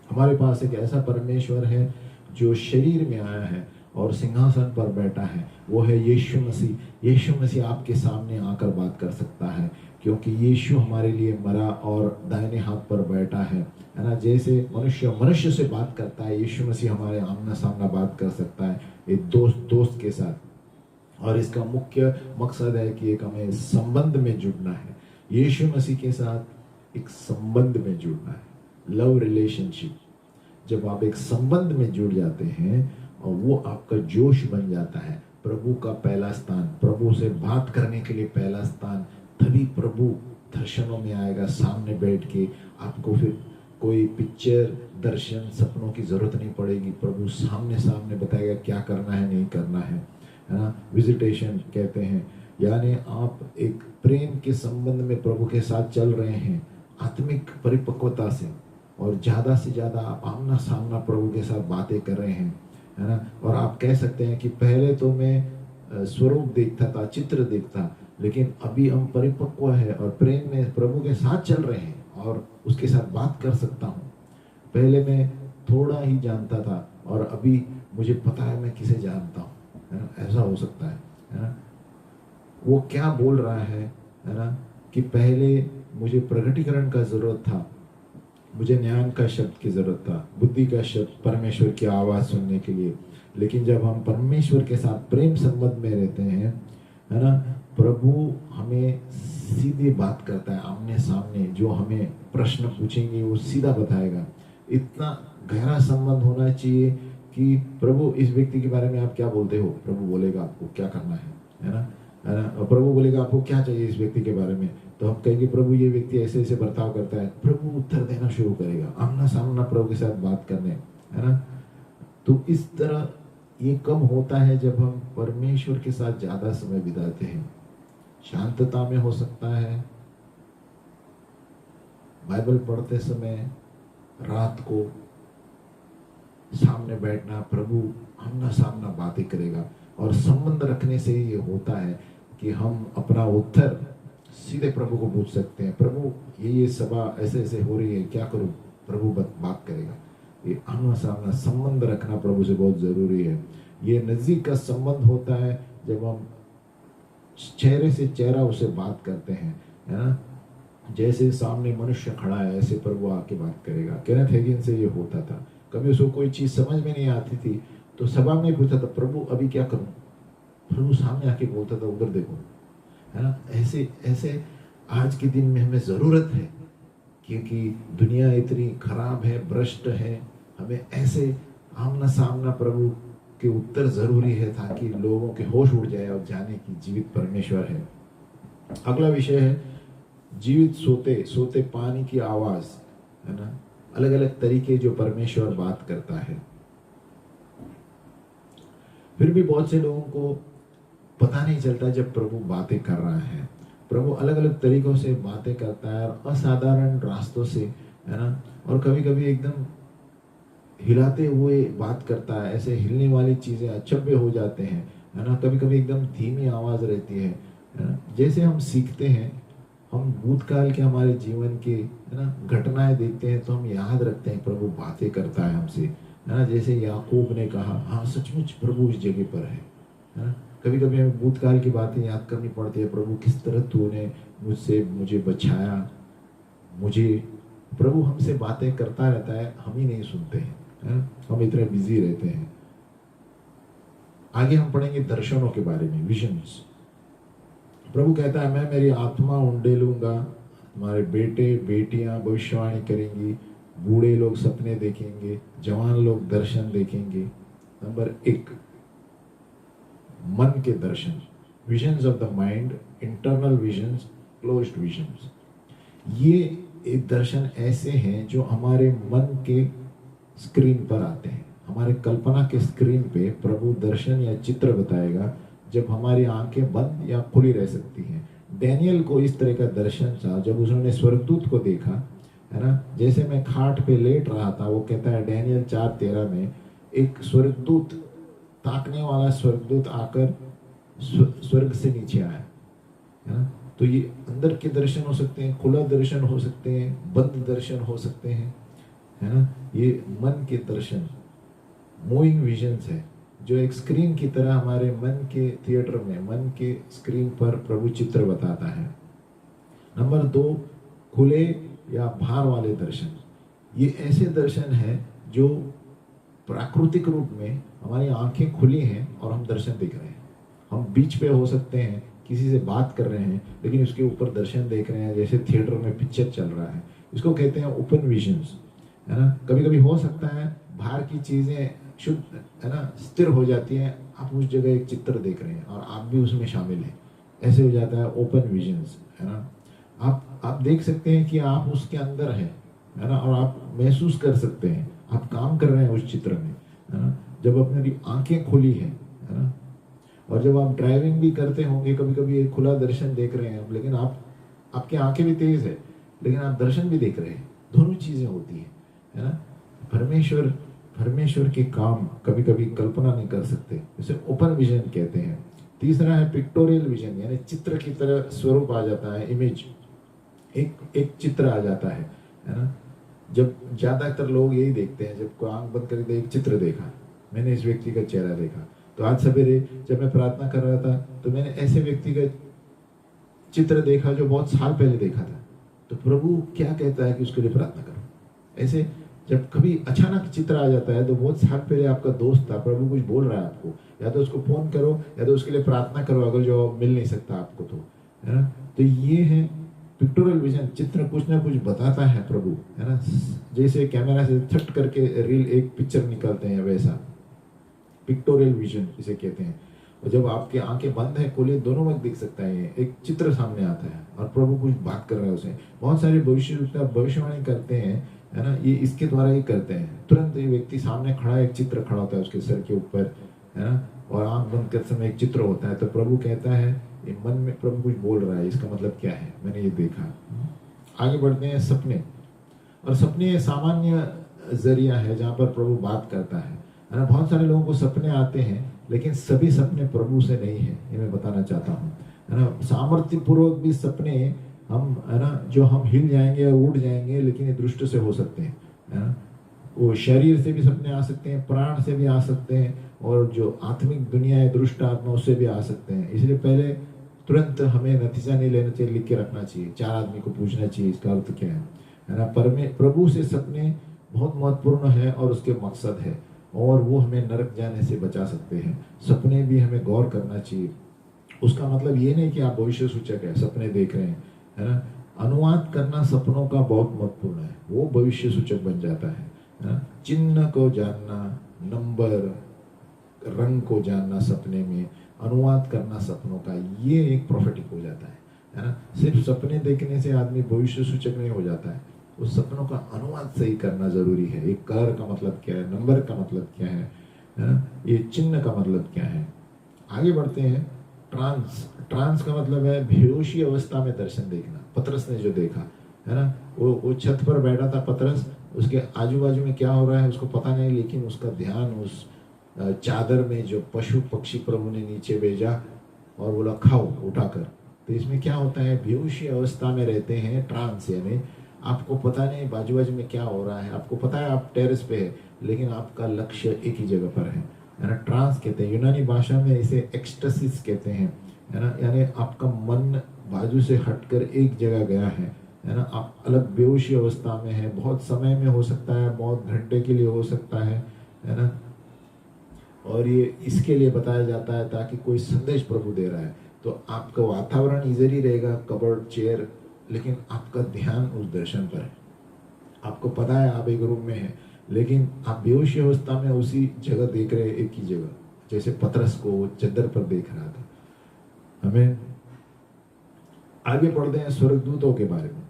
हमारे पास एक ऐसा परमेश्वर है जो शरीर में आया है और सिंहासन पर बैठा है, वो है यीशु मसीह। यीशु मसीह आपके सामने आकर बात कर सकता है, क्योंकि यीशु हमारे लिए मरा और दाहिने हाथ पर बैठा है ना। जैसे मनुष्य से बात करता है, यीशु मसीह हमारे आमना सामना बात कर सकता है एक दोस्त के साथ। और इसका मुख्य मकसद है कि एक हमें संबंध में जुड़ना है, यीशु मसीह के साथ एक संबंध में जुड़ना है, लव रिलेशनशिप। जब आप एक संबंध में जुड़ जाते हैं और वो आपका जोश बन जाता है, प्रभु का पहला स्थान, प्रभु से बात करने के लिए पहला स्थान, तभी प्रभु दर्शनों में आएगा सामने बैठ के। आपको फिर कोई पिक्चर, दर्शन, सपनों की जरूरत नहीं पड़ेगी। प्रभु सामने सामने बताएगा क्या करना है, नहीं करना है ना। विजिटेशन कहते हैं, यानी आप एक प्रेम के संबंध में प्रभु के साथ चल रहे हैं आत्मिक परिपक्वता से, और ज्यादा से ज्यादा आप आमना सामना प्रभु के साथ बातें कर रहे हैं, है ना। और आप कह सकते हैं कि पहले तो मैं स्वरूप देखता था, चित्र देखता, लेकिन अभी हम परिपक्व है और प्रेम में प्रभु के साथ चल रहे हैं और उसके साथ बात कर सकता हूँ। पहले मैं थोड़ा ही जानता था और अभी मुझे पता है मैं किसे जानता हूँ, है ना। ऐसा हो सकता है ना। वो क्या बोल रहा है ना, कि पहले मुझे प्रकटीकरण का जरूरत था, मुझे ज्ञान का शब्द की जरूरत था, बुद्धि का शब्द, परमेश्वर की आवाज सुनने के लिए। लेकिन जब हम परमेश्वर के साथ प्रेम संबंध में रहते हैं, है ना, प्रभु हमें सीधे बात करता है, आमने सामने। जो हमें प्रश्न पूछेंगे वो सीधा बताएगा। इतना गहरा संबंध होना चाहिए कि प्रभु इस व्यक्ति के बारे में आप क्या बोलते हो, प्रभु बोलेगा आपको क्या करना है ना, है ना। और प्रभु बोलेगा आपको क्या चाहिए इस व्यक्ति के बारे में, तो हम कहेंगे प्रभु ये व्यक्ति ऐसे ऐसे बर्ताव करता है, प्रभु उत्तर देना शुरू करेगा, आमना सामना प्रभु के साथ बात करने, है ना। तो इस तरह ये कम होता है जब हम परमेश्वर के साथ ज्यादा समय बिताते हैं। शांतता में हो सकता है, बाइबल पढ़ते समय रात को सामने बैठना, प्रभु आमना सामना बातें करेगा। और संबंध रखने से ये होता है कि हम अपना उत्तर सीधे प्रभु को पूछ सकते हैं। प्रभु ये सभा ऐसे ऐसे हो रही है, क्या करूं? प्रभु बात करेगा। ये आमना सामना संबंध रखना प्रभु से बहुत जरूरी है। ये नजदीक का संबंध होता है जब हम चेहरे से चेहरा उसे बात करते हैं, है ना। जैसे सामने मनुष्य खड़ा है ऐसे प्रभु आके बात करेगा। केनेथ हेगिन से ये होता था। कभी उसको कोई चीज समझ में नहीं आती थी तो सभा में पूछा था, प्रभु अभी क्या करूं? प्रभु सामने आके बोलता था, उधर देखो, है ना। ऐसे ऐसे आज के दिन में हमें जरूरत है, क्योंकि दुनिया इतनी खराब है, भ्रष्ट है। हमें ऐसे आमना सामना प्रभु के उत्तर जरूरी है ताकि लोगों के होश उड़ जाए और जाने की जीवित परमेश्वर है। अगला विषय है जीवित सोते सोते पानी की आवाज, है ना। अलग अलग तरीके जो परमेश्वर बात करता है। फिर भी बहुत से लोगों को पता नहीं चलता जब प्रभु बातें कर रहा है। प्रभु अलग अलग तरीकों से बातें करता है और असाधारण रास्तों से, है ना। और कभी कभी एकदम हिलाते हुए बात करता है। ऐसे हिलने वाली चीजें अचंभे हो जाते हैं, है ना। कभी कभी एकदम धीमी आवाज रहती है ना। जैसे हम सीखते हैं, हम भूतकाल के हमारे जीवन के, है ना, घटनाएं देखते हैं तो हम याद रखते हैं प्रभु बातें करता है हमसे, है ना। जैसे याकूब ने कहा, हाँ सचमुच प्रभु इस जगह पर है ना। कभी कभी हमें भूतकाल की बातें याद करनी पड़ती है। प्रभु किस तरह तूने मुझे बचाया, मुझे। प्रभु हमसे बातें करता रहता है, हम ही नहीं सुनते हैं, है ना? हम इतने बिजी रहते हैं। आगे हम पढ़ेंगे दर्शनों के बारे में, विजन्स। प्रभु कहता है, मैं मेरी आत्मा उंडेलूंगा, तुम्हारे बेटे बेटियां भविष्यवाणी करेंगी, बूढ़े लोग सपने देखेंगे, जवान लोग दर्शन देखेंगे। नंबर 1, मन के दर्शन, visions of the mind, internal visions, closed visions. ये एक दर्शन ऐसे हैं जो हमारे मन के स्क्रीन पर आते हैं। हमारे कल्पना के स्क्रीन पे प्रभु दर्शन या चित्र बताएगा जब हमारी आंखें बंद या खुली रह सकती हैं। डैनियल को इस तरह का दर्शन था जब उसने स्वर्गदूत को देखा, है ना। जैसे मैं खाट पे लेट रहा था, वो कहता है डैनियल 4:13 में, एक स्वर्गदूत, ताकने वाला स्वर्गदूत आकर स्वर्ग से नीचे आया, है ना। तो ये अंदर के दर्शन हो सकते हैं, खुला दर्शन हो सकते हैं, बंद दर्शन हो सकते हैं, है ना। ये मन के दर्शन, मूविंग विजन्स है, जो एक स्क्रीन की तरह हमारे मन के थिएटर में, मन के स्क्रीन पर प्रभु चित्र बताता है। नंबर 2, खुले या भार वाले दर्शन। ये ऐसे दर्शन है जो प्राकृतिक रूप में हमारी आंखें खुली हैं और हम दर्शन देख रहे हैं। हम बीच पे हो सकते हैं, किसी से बात कर रहे हैं, लेकिन उसके ऊपर दर्शन देख रहे हैं, जैसे थिएटर में पिक्चर चल रहा है। इसको कहते हैं ओपन विजन्स, है ना। कभी कभी हो सकता है बाहर की चीजें शुद्ध, है ना, स्थिर हो जाती हैं, आप उस जगह एक चित्र देख रहे हैं और आप भी उसमें शामिल हैं। ऐसे हो जाता है ओपन विजन्स, है ना। आप देख सकते हैं कि आप उसके अंदर हैं, है ना, और आप महसूस कर सकते हैं आप काम कर रहे हैं उस चित्र में, है ना। जब अपनी आंखें खुली है ना। और जब आप ड्राइविंग भी करते होंगे, कभी कभी एक खुला दर्शन देख रहे हैं, लेकिन आपकी आंखें भी तेज है, लेकिन आप दर्शन भी देख रहे हैं। दोनों चीजें होती है ना। परमेश्वर के काम कभी कभी कल्पना नहीं कर सकते, इसे ओपन विजन कहते हैं। तीसरा है पिक्टोरियल विजन, यानी चित्र की तरह स्वरूप आ जाता है, इमेज, एक चित्र आ जाता है ना। जब ज्यादातर लोग यही देखते हैं, जब कोई आंख बंद करे तो एक चित्र देखा, मैंने इस व्यक्ति का चेहरा देखा। तो आज सवेरे जब मैं प्रार्थना कर रहा था तो मैंने ऐसे व्यक्ति का चित्र देखा जो बहुत साल पहले देखा था। तो प्रभु क्या कहता है कि उसके लिए प्रार्थना करो। ऐसे जब कभी अचानक चित्र आ जाता है तो बहुत साल पहले आपका दोस्त था, प्रभु कुछ बोल रहा है आपको, या तो उसको फोन करो या तो उसके लिए प्रार्थना करो, अगर जो मिल नहीं सकता आपको तो, है ना। तो ये है पिक्टोरियल विजन, चित्र कुछ ना कुछ बताता है प्रभु, है ना। जैसे कैमरा से छट करके रील एक पिक्चर निकालते हैं, वैसा पिक्टोरियल विजन इसे कहते हैं। और जब आपकी आंखें बंद है खुले, दोनों वक्त देख सकता है, एक चित्र सामने आता है और प्रभु कुछ बात कर रहा है उसे। बहुत सारे भविष्यवाणी करते हैं, है ना, ये इसके द्वारा ही करते हैं। तुरंत ये व्यक्ति सामने खड़ा, एक चित्र खड़ा होता है उसके सर के ऊपर, है ना, और आंख बंद करते समय एक चित्र होता है। तो प्रभु कहता है ये मन में प्रभु कुछ बोल रहा है, इसका मतलब क्या है, मैंने ये देखा। आगे बढ़ते हैं सपने। और सपने सामान्य जरिया है जहाँ पर प्रभु बात करता है है ना। बहुत सारे लोगों को सपने आते हैं, लेकिन सभी सपने प्रभु से नहीं है, ये मैं बताना चाहता हूँ, है ना। सामर्थ्य पूर्वक भी सपने हम, है ना, जो हम हिल जाएंगे और उड़ जाएंगे, लेकिन ये दृष्ट से हो सकते हैं, है ना। वो शरीर से भी सपने आ सकते हैं, प्राण से भी आ सकते हैं, और जो आत्मिक दुनिया है, दुष्ट आत्मा, उससे भी आ सकते हैं। इसलिए पहले तुरंत हमें नतीजा नहीं लेना चाहिए, लिख के रखना चाहिए, 4 आदमी को पूछना चाहिए इसका अर्थ क्या है ना। प्रभु से सपने बहुत महत्वपूर्ण है और उसके मकसद है, और वो हमें नरक जाने से बचा सकते हैं। सपने भी हमें गौर करना चाहिए। उसका मतलब ये नहीं कि आप भविष्य सूचक है, सपने देख रहे हैं, है ना। अनुवाद करना सपनों का बहुत महत्वपूर्ण है, वो भविष्य सूचक बन जाता है ना। चिन्ह को जानना, नंबर, रंग को जानना सपने में, अनुवाद करना सपनों का, ये एक प्रोफेटिक हो जाता है ना। सिर्फ सपने देखने से आदमी भविष्य सूचक नहीं हो जाता है, उस सपनों का अनुवाद सही करना जरूरी है। एक कर का मतलब क्या है, नंबर का मतलब क्या है ना, ये चिन्ह का मतलब क्या है। आगे बढ़ते हैं। ट्रांस का मतलब है बेहोशी अवस्था में दर्शन देखना। पतरस ने जो देखा, है ना, वो छत पर बैठा था पतरस, उसके आजू बाजू में क्या हो रहा है उसको पता नहीं, लेकिन उसका ध्यान उस चादर में जो पशु पक्षी प्रभु ने नीचे भेजा और बोला खाओ उठाकर। तो इसमें क्या होता है, बेहोशी अवस्था में रहते हैं, ट्रांस, यानी आपको पता नहीं बाजू बाजू में क्या हो रहा है, आपको पता है आप टेरेस पे है, लेकिन आपका लक्ष्य एक ही जगह पर है ना। ट्रांस कहते हैं, यूनानी भाषा में इसे एक्सटेसिस कहते हैं, है ना। यानी आपका मन बाजू से हटकर एक जगह गया है ना। आप अलग बेहोशी अवस्था में है, बहुत समय में हो सकता है, बहुत घंटे के लिए हो सकता है ना। और ये इसके लिए बताया जाता है ताकि कोई संदेश प्रभु दे रहा है, तो आपका वातावरण इजरी रहेगा, कबर्ड, चेयर, लेकिन आपका ध्यान उस दर्शन पर है। आपको पता है आप एक रूम में है, लेकिन आप बेहोशी अवस्था में उसी जगह देख रहे हैं, एक ही जगह, जैसे पतरस को चद्दर पर देख रहा था। हमें आगे पढ़ते हैं स्वर्गदूतों के बारे में।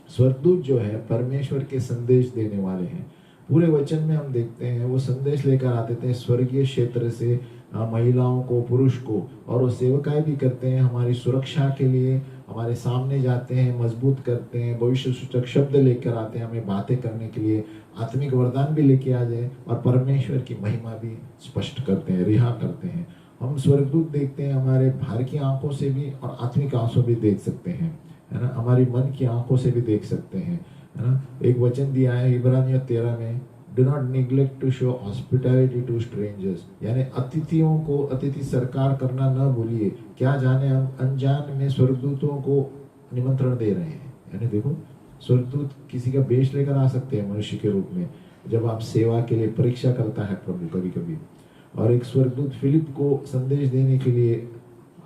स्वर्गदूत जो है परमेश्वर के संदेश देने वाले हैं। पूरे वचन में हम देखते हैं वो संदेश लेकर आते थे स्वर्गीय क्षेत्र से महिलाओं को, पुरुष को, और वो सेवकाई भी करते हैं हमारी सुरक्षा के लिए, हमारे सामने जाते हैं, मजबूत करते हैं, भविष्य सूचक शब्द लेकर आते हैं हमें बातें करने के लिए, आत्मिक वरदान भी लेके आ जाए, और परमेश्वर की महिमा भी स्पष्ट करते हैं, रिहा करते हैं। हम स्वर्गदूत देखते हैं हमारे बाहर की आंखों से भी और आत्मिक आंखों भी देख सकते हैं, है ना। हमारी मन की आंखों से भी देख सकते हैं, है ना। एक वचन दिया है इब्रानियों 13 में, do not neglect to show hospitality to strangers, यानी अतिथियों को अतिथि सरकार करना न भूलिए। क्या जाने हम अनजान में स्वर्गदूतों को निमंत्रण दे रहे हैं। यानी देखो, स्वर्गदूत किसी का बेश लेकर आ सकते हैं मनुष्य के रूप में, जब आप सेवा के लिए परीक्षा करता है प्रभु कभी कभी। और एक स्वर्गदूत फिलिप को संदेश देने के लिए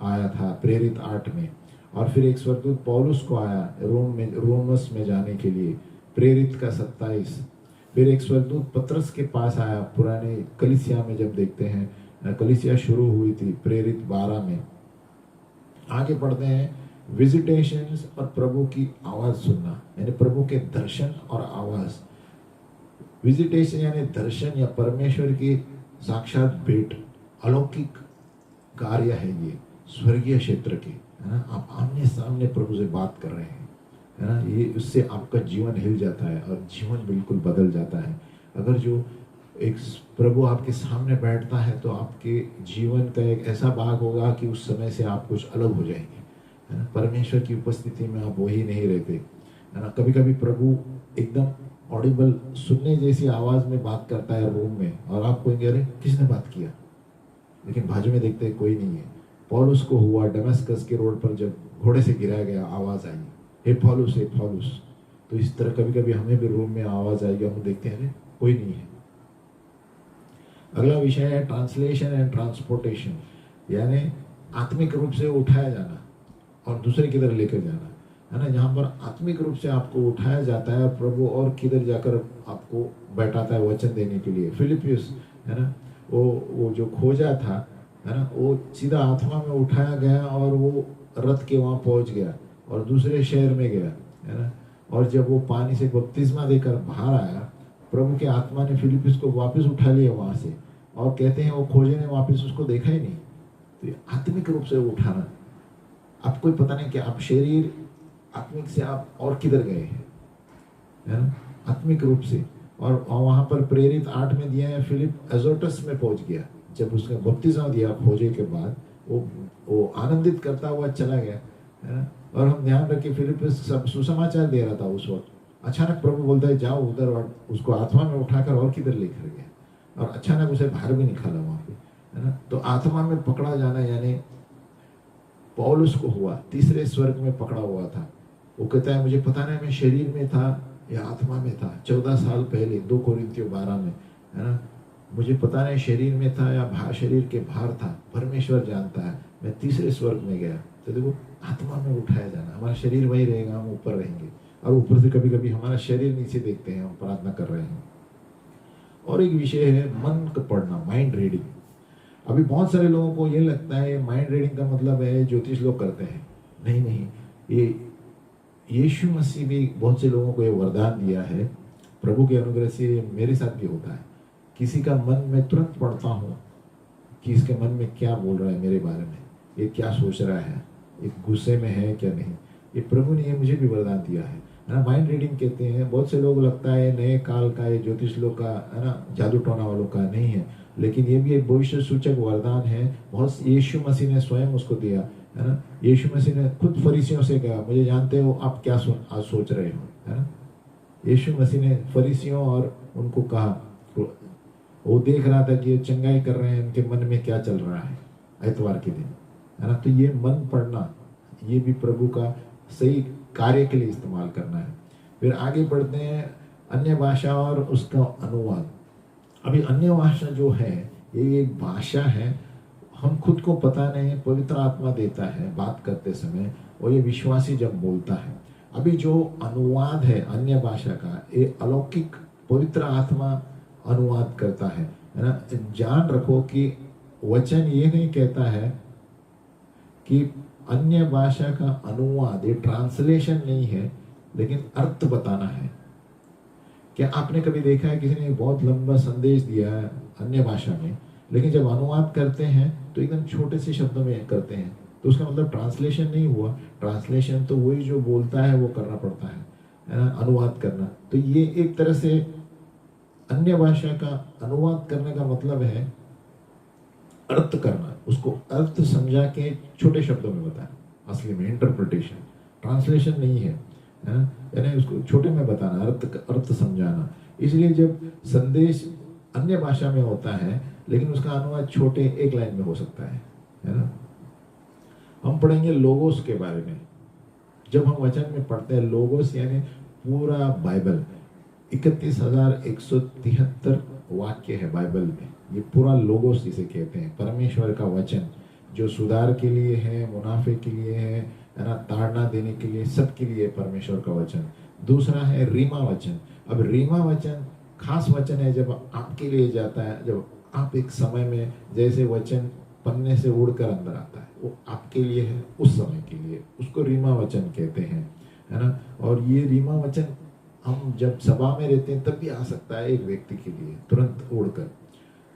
आया था प्रेरित 8 में, और फिर एक स्वर्गदूत पौलुस को आया रोमस में जाने के लिए प्रेरित का 27। फिर एक स्वर्गदूत पतरस के पास आया पुराने कलीसिया में, जब देखते हैं कलीसिया शुरू हुई थी प्रेरित 12 में। आगे पढ़ते हैं विजिटेशंस और प्रभु की आवाज सुनना, यानी प्रभु के दर्शन और आवाज। विजिटेशन यानी दर्शन या परमेश्वर की साक्षात भेंट, अलौकिक कार्य है ये स्वर्गीय क्षेत्र के, है ना। आप आमने सामने प्रभु से बात कर रहे हैं, है ना। ये उससे आपका जीवन हिल जाता है और जीवन बिल्कुल बदल जाता है। अगर जो एक प्रभु आपके सामने बैठता है तो आपके जीवन का एक ऐसा भाग होगा कि उस समय से आप कुछ अलग हो जाएंगे, है ना। परमेश्वर की उपस्थिति में आप वही नहीं रहते, है ना। कभी कभी प्रभु एकदम ऑडिबल सुनने जैसी आवाज में बात करता है रूम में, और आप कहेंगे अरे किसने बात किया, लेकिन बाजू में देखते हैं कोई नहीं है। पौलुस को हुआ दमिश्क के रोड पर, जब घोड़े से गिराया गया, आवाज आई, हे पौलुस, हे पौलुस। तो इस तरह कभी कभी हमें भी रूम में आवाज आएगी, हम देखते हैं अरे कोई नहीं है। अगला विषय है ट्रांसलेशन एंड ट्रांसपोर्टेशन, यानी आत्मिक रूप से उठाया जाना और दूसरे किधर लेकर जाना, है ना। जहाँ पर आत्मिक रूप से आपको उठाया जाता है प्रभु, और किधर जाकर आपको बैठाता है वचन देने के लिए। फिलिपियस, है ना, वो जो खोजा था, है ना, वो सीधा आत्मा में उठाया गया और वो रथ के वहाँ पहुँच गया और दूसरे शहर में गया, है ना। और जब वो पानी से बपतिस्मा देकर बाहर आया, प्रभु के आत्मा ने फिलिपियस को वापस उठा लिया वहाँ से, और कहते हैं वो खोजे ने वापस उसको देखा ही नहीं। तो आत्मिक रूप से उठाना, आपको पता नहीं कि आप शरीर आत्मिक से आप और किधर गए हैं, है ना। आत्मिक रूप से और वहाँ पर प्रेरित 8 में दिया है, फिलिप एजोटस में पहुंच गया। जब उसने बपतिस्मा दिया खोजे के बाद वो आनंदित करता हुआ चला गया, है ना। और हम ध्यान रखें, फिलिप सब सुसमाचार दे रहा था उस वक्त। अचानक प्रभु बोलता है जाओ उधर, और उसको आत्मा में उठाकर और किधर लेकर गया, और अचानक उसे बाहर भी निकाला वहाँ पे, है ना। तो आत्मा में पकड़ा जाना यानी पौलुस को हुआ, तीसरे स्वर्ग में पकड़ा हुआ था। वो कहता है मुझे पता नहीं मैं शरीर में था या आत्मा में था, 14 साल पहले 2 कोरिन्थियों 12 में, है ना। मुझे पता नहीं शरीर में था या शरीर के बाहर था, परमेश्वर जानता है। मैं तीसरे स्वर्ग में गया। तो देखो, आत्मा में उठाया जाना, हमारा शरीर वही रहेगा, हम ऊपर रहेंगे, और ऊपर से कभी कभी हमारा शरीर नीचे देखते हैं, हम प्रार्थना कर रहे हैं। और एक विषय है मन का पढ़ना, माइंड रीडिंग। अभी बहुत सारे लोगों को ये लगता है माइंड रीडिंग का मतलब है ज्योतिष लोग करते हैं। नहीं नहीं, ये यीशु मसीह भी बहुत से लोगों को ये वरदान दिया है। प्रभु के अनुग्रह से मेरे साथ भी होता है। किसी का मन मैं तुरंत पढ़ता हूँ कि इसके मन में क्या बोल रहा है मेरे बारे में, ये क्या सोच रहा है, ये गुस्से में है क्या नहीं। ये प्रभु ने ये मुझे भी वरदान दिया है ना। माइंड रीडिंग कहते हैं। बहुत से लोग लगता है नए काल का, ये ज्योतिष लोग का, है ना, जादू टोना वालों का नहीं है, लेकिन ये भी एक भविष्य सूचक वरदान है। बहुत यीशु मसीह ने स्वयं उसको दिया, है ना। यीशु मसीह ने खुद फरीसियों से कहा मुझे जानते हो आप क्या आज सोच रहे हो, है ना। यीशु मसीह ने फरीसियों और उनको कहा, वो देख रहा था कि ये चंगाई कर रहे हैं, उनके मन में क्या चल रहा है एतवार के दिन, है ना। तो ये मन पढ़ना, ये भी प्रभु का सही कार्य के लिए इस्तेमाल करना है। फिर आगे बढ़ते हैं, अन्य भाषा और उसका अनुवाद। अभी अन्य भाषा जो है ये एक भाषा है, हम खुद को पता नहीं, पवित्र आत्मा देता है बात करते समय, और ये विश्वासी जब बोलता है। अभी जो अनुवाद है अन्य भाषा का, ये अलौकिक पवित्र आत्मा अनुवाद करता है ना। जान रखो कि वचन ये नहीं कहता है कि अन्य भाषा का अनुवाद, ये ट्रांसलेशन नहीं है, लेकिन अर्थ बताना है। क्या आपने कभी देखा है किसी ने बहुत लंबा संदेश दिया है अन्य भाषा में, लेकिन जब अनुवाद करते हैं तो एकदम छोटे से शब्दों में करते हैं, तो उसका मतलब ट्रांसलेशन नहीं हुआ। ट्रांसलेशन तो वही जो बोलता है वो करना पड़ता है ना, अनुवाद करना। तो ये एक तरह से अन्य भाषा का अनुवाद करने का मतलब है अर्थ करना, उसको अर्थ समझा के छोटे शब्दों में बताना। असली में इंटरप्रिटेशन, ट्रांसलेशन नहीं है, यानी उसको छोटे में बताना, अर्थ समझाना। इसलिए जब संदेश अन्य भाषा में होता है लेकिन उसका अनुवाद छोटे एक लाइन में हो सकता है ना। हम पढ़ेंगे लोगोस के बारे में। जब हम वचन में पढ़ते हैं लोगोस यानी पूरा बाइबल, 31,173 वाक्य है बाइबल में, ये पूरा लोगोस जिसे कहते हैं, परमेश्वर का वचन जो सुधार के लिए है, मुनाफे के लिए है ना, ताड़ना देने के लिए, सबके लिए परमेश्वर का वचन। दूसरा है रीमा वचन। अब रीमा वचन खास वचन है जब आपके लिए जाता है, जब आप एक समय में जैसे वचन पन्ने से उड़कर अंदर आता है, वो आपके लिए है उस समय के लिए, उसको रीमा वचन कहते हैं, है ना। और ये रीमा वचन हम जब सभा में रहते हैं तब भी आ सकता है एक व्यक्ति के लिए तुरंत उड़कर।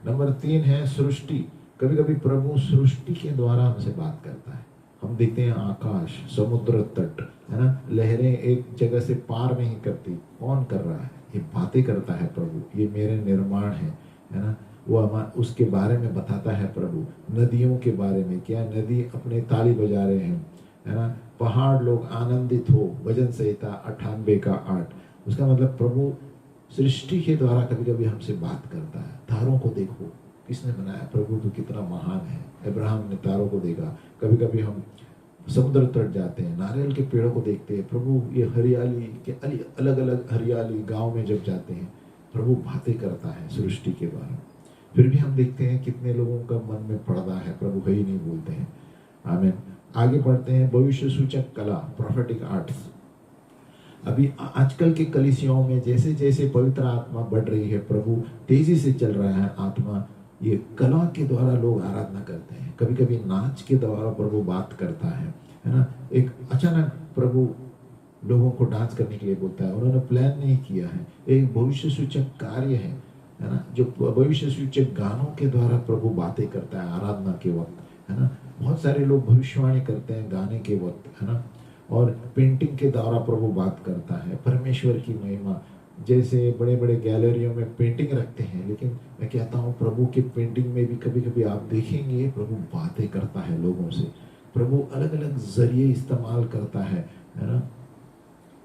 नंबर 3 है सृष्टि। कभी कभी प्रभु सृष्टि के द्वारा हमसे बात करता है। हम देखते हैं आकाश, समुद्र तट, है ना, लहरें एक जगह से पार नहीं करती, कौन कर रहा है? ये बातें करता है प्रभु, ये मेरे निर्माण है ना। वो हमारे उसके बारे में बताता है प्रभु। नदियों के बारे में, क्या नदी अपने ताली बजा रहे हैं, है ना। पहाड़ लोग आनंदित हो, भजन संहिता 98 का 8। उसका मतलब प्रभु सृष्टि के द्वारा कभी कभी हमसे बात करता है। तारों को देखो, किसने बनाया? प्रभु तो कितना महान है। अब्राहम ने तारों को देखा। कभी कभी हम समुद्र तट जाते हैं, नारियल के पेड़ों को देखते हैं, प्रभु ये हरियाली के अलग अलग हरियाली गांव में जब जाते हैं, प्रभु बातें करता है सृष्टि के बारे में। फिर भी हम देखते हैं कितने लोगों का मन में पड़ता है, प्रभु है ही नहीं बोलते हैं। आमीन। आगे बढ़ते हैं, भविष्य सूचक कला, प्रोफेटिक आर्ट्स। अभी आजकल के कलीसियाओं में जैसे जैसे पवित्र आत्मा बढ़ रही है, प्रभु तेजी से चल रहा है आत्मा, ये कला के द्वारा लोग आराधना करते हैं। कभी कभी नाच के द्वारा प्रभु बात करता है ना। एक अचानक प्रभु लोगों को डांस करने के लिए बोलता है, उन्होंने प्लान नहीं किया है। एक भविष्य सूचक कार्य है ना, जो भविष्य सूचक गानों के द्वारा प्रभु बातें करता है आराधना के वक्त, है ना। बहुत सारे लोग भविष्यवाणी करते हैं गाने के वक्त, है ना। और पेंटिंग के द्वारा प्रभु बात करता है, परमेश्वर की महिमा जैसे बड़े बड़े गैलरियों में पेंटिंग रखते हैं, लेकिन मैं कहता हूँ प्रभु की पेंटिंग में भी कभी कभी आप देखेंगे प्रभु बातें करता है लोगों से। प्रभु अलग अलग जरिए इस्तेमाल करता है ना।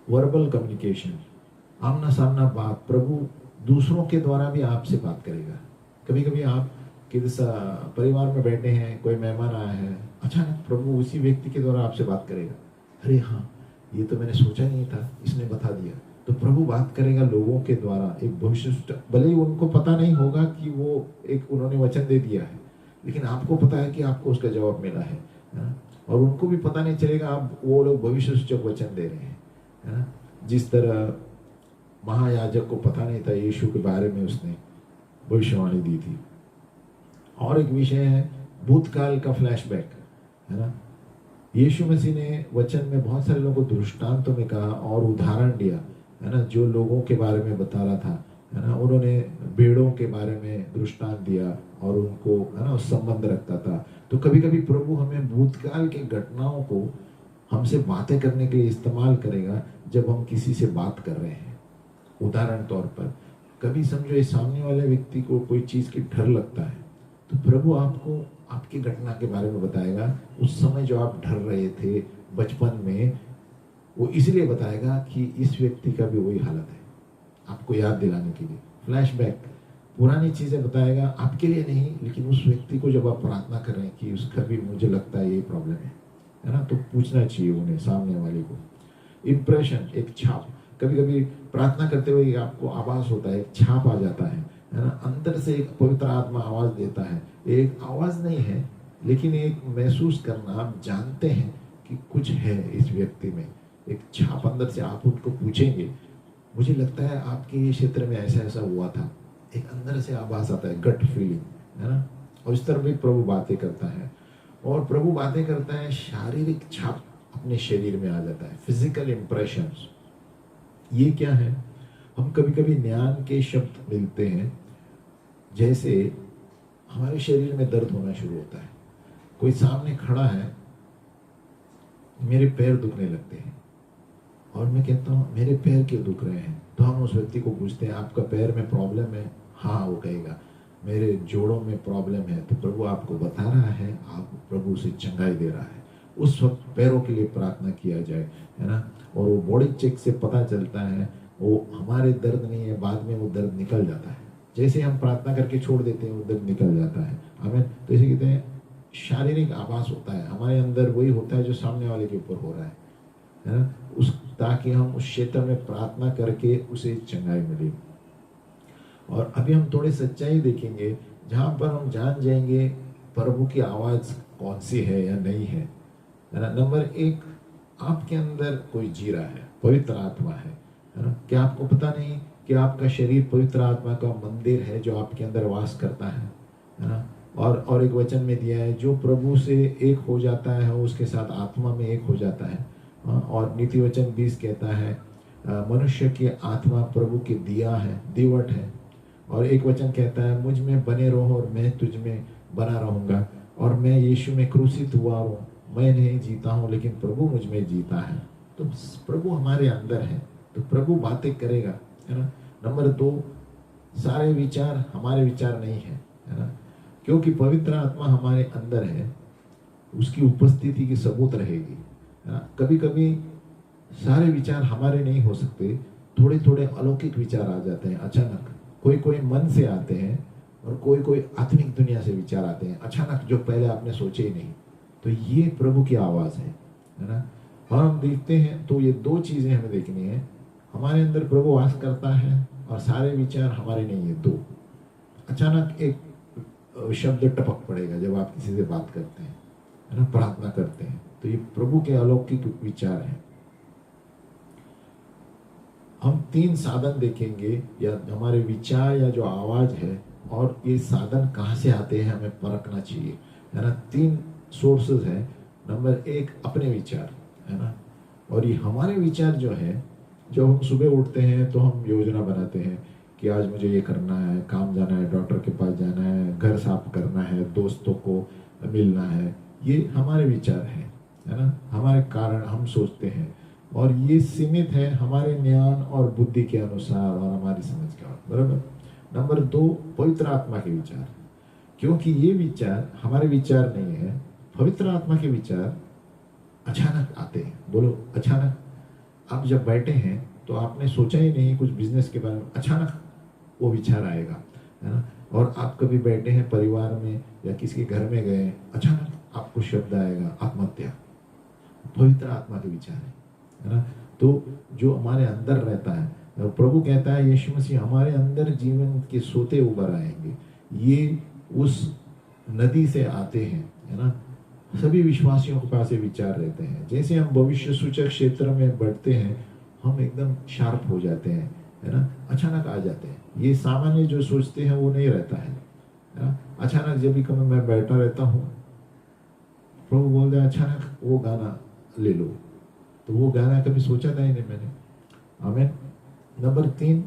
वर्बल कम्युनिकेशन, आमना सामना बात, प्रभु दूसरों के द्वारा भी आपसे बात करेगा। कभी कभी आप किस परिवार में बैठे हैं, कोई मेहमान आया है, अचानक प्रभु उसी व्यक्ति के द्वारा आपसे बात करेगा। अरे हाँ, ये तो मैंने सोचा नहीं था, इसने बता दिया। तो प्रभु बात करेगा लोगों के द्वारा। एक भविष्य, भले ही उनको पता नहीं होगा कि वो एक उन्होंने वचन दे दिया है, लेकिन आपको पता है कि आपको उसका जवाब मिला है ना? और उनको भी पता नहीं चलेगा आप वो लोग भविष्य सूचक वचन दे रहे हैं ना? जिस तरह महायाजक को पता नहीं था यीशु के बारे में उसने भविष्यवाणी दी थी। और एक विषय है भूतकाल का फ्लैशबैक, है ना। यीशु मसीह ने वचन में बहुत सारे लोगों को दृष्टांतों में कहा और उदाहरण दिया, है ना, जो लोगों के बारे में बता रहा था, है ना। उन्होंने भेड़ों के बारे में दृष्टांत दिया और उनको, है ना, संबंध रखता था। तो कभी कभी प्रभु हमें भूतकाल के घटनाओं को हमसे बातें करने के लिए इस्तेमाल करेगा जब हम किसी से बात कर रहे हैं। उदाहरण तौर पर कभी समझो इस सामने वाले व्यक्ति को कोई चीज की डर लगता है, तो प्रभु आपको आपकी घटना के बारे में बताएगा। उस समय जो आप डर रहे थे बचपन में, वो इसलिए बताएगा कि इस व्यक्ति का भी वही हालत है, आपको याद दिलाने के लिए। फ्लैशबैक, पुरानी चीजें बताएगा, आपके लिए नहीं, लेकिन उस व्यक्ति को जब आप प्रार्थना कर रहे हैं कि उसका भी मुझे लगता है ये प्रॉब्लम है ना, तो पूछना चाहिए उन्हें, सामने वाले को। इंप्रेशन, एक छाप, कभी कभी प्रार्थना करते हुए आपको आभास होता है, एक छाप आ जाता है ना। अंदर से एक पवित्र आत्मा आवाज देता है। एक आवाज नहीं है, लेकिन एक महसूस करना, आप जानते हैं कि कुछ है इस व्यक्ति में, एक छाप अंदर से। आप उनको पूछेंगे, मुझे लगता है आपके ये क्षेत्र में ऐसा ऐसा हुआ था, एक अंदर से आवाज आता है, गट फीलिंग, है ना। और इस तरह भी प्रभु बातें करता है। और प्रभु बातें करता है, शारीरिक छाप अपने शरीर में आ जाता है, फिजिकल इंप्रेशंस। ये क्या है? हम कभी कभी ज्ञान के शब्द मिलते हैं, जैसे हमारे शरीर में दर्द होना शुरू होता है, कोई सामने खड़ा है, मेरे पैर दुखने लगते हैं, और मैं कहता हूँ मेरे पैर क्यों दुख रहे हैं? तो हम उस व्यक्ति को पूछते हैं, आपका पैर में प्रॉब्लम है? हाँ, वो कहेगा मेरे जोड़ों में प्रॉब्लम है। तो प्रभु आपको बता रहा है, आप प्रभु से चंगाई दे रहा है। उस वक्त पैरों के लिए प्रार्थना किया जाए, है ना। और वो बॉडी चेक से पता चलता है, वो हमारे दर्द नहीं है, बाद में वो दर्द निकल जाता है। जैसे हम प्रार्थना करके छोड़ देते हैं, वो दर्द निकल जाता है, हमें। तो इसे कहते हैं शारीरिक आभास होता है, हमारे अंदर वही होता है जो सामने वाले के ऊपर हो रहा है ना, उस, ताकि हम उस क्षेत्र में प्रार्थना करके उसे चंगाई मिले। और अभी हम थोड़े सच्चाई देखेंगे, जहाँ पर हम जान जाएंगे प्रभु की आवाज कौन सी है या नहीं है ना। नंबर एक, आपके अंदर कोई जी रहा है, पवित्र आत्मा है ना। क्या आपको पता नहीं कि आपका शरीर पवित्र आत्मा का मंदिर है जो आपके अंदर वास करता है ना। और एक वचन में दिया है, जो प्रभु से एक हो जाता है उसके साथ आत्मा में एक हो जाता है। और नीति वचन 20 कहता है, मनुष्य की आत्मा प्रभु के दिया है, दीवट है। और एक वचन कहता है, मुझ में बने रहो और मैं तुझ में बना रहूंगा। और मैं यीशु में क्रूसित हुआ हूँ, मैं नहीं जीता हूँ लेकिन प्रभु मुझ में जीता है। तो प्रभु हमारे अंदर है, तो प्रभु बातें करेगा, है ना। नंबर 2, सारे विचार हमारे विचार नहीं है ना, क्योंकि पवित्र आत्मा हमारे अंदर है, उसकी उपस्थिति की सबूत रहेगी। कभी कभी सारे विचार हमारे नहीं हो सकते, थोड़े थोड़े अलौकिक विचार आ जाते हैं अचानक। कोई कोई मन से आते हैं और कोई कोई आत्मिक दुनिया से विचार आते हैं अचानक, जो पहले आपने सोचे ही नहीं। तो ये प्रभु की आवाज है ना। और हम देखते हैं तो ये 2 चीजें हमें देखनी है, हमारे अंदर प्रभु वास करता है और सारे विचार हमारे नहीं है। 2, अचानक एक शब्द टपक पड़ेगा जब आप किसी से बात करते हैं, है ना, प्रार्थना करते हैं, तो ये प्रभु के अलौकिक विचार हैं। हम 3 साधन देखेंगे, या हमारे विचार या जो आवाज है, और ये साधन कहाँ से आते हैं हमें परखना चाहिए, है ना। 3 सोर्सेज हैं। नंबर 1, अपने विचार, है ना। और ये हमारे विचार जो है, जब हम सुबह उठते हैं तो हम योजना बनाते हैं कि आज मुझे ये करना है, काम जाना है, डॉक्टर के पास जाना है, घर साफ करना है, दोस्तों को मिलना है। ये हमारे विचार हैं, है ना, हमारे कारण हम सोचते हैं। और ये सीमित है हमारे ज्ञान और बुद्धि के अनुसार और हमारी समझ के बराबर। नंबर 2, पवित्र आत्मा के विचार, क्योंकि ये विचार हमारे विचार नहीं है, पवित्र आत्मा के विचार अचानक आते हैं। बोलो अचानक। आप जब बैठे हैं तो आपने सोचा ही नहीं कुछ बिजनेस के बारे में, अचानक वो विचार आएगा, है ना। और आप कभी बैठे हैं परिवार में या किसी के घर में गए, अचानक आपको शब्द आएगा आत्महत्या, पवित्र आत्मा के विचार है ना। तो जो हमारे अंदर रहता है, प्रभु कहता है यीशु मसीह हमारे अंदर जीवन के सोते उभर आएंगे, ये उस नदी से आते हैं, है ना। सभी विश्वासियों के पास ये विचार रहते हैं। जैसे हम भविष्य सूचक क्षेत्र में बढ़ते हैं, हम एकदम शार्प हो जाते हैं, है ना, अचानक आ जाते हैं। ये सामान्य जो सोचते हैं वो नहीं रहता है ना। अचानक जब भी कभी मैं बैठा रहता हूँ, प्रभु बोलते हैं अचानक वो गाना ले लो, तो वो गाना कभी सोचा था ही नहीं मैंने। आमीन। नंबर 3,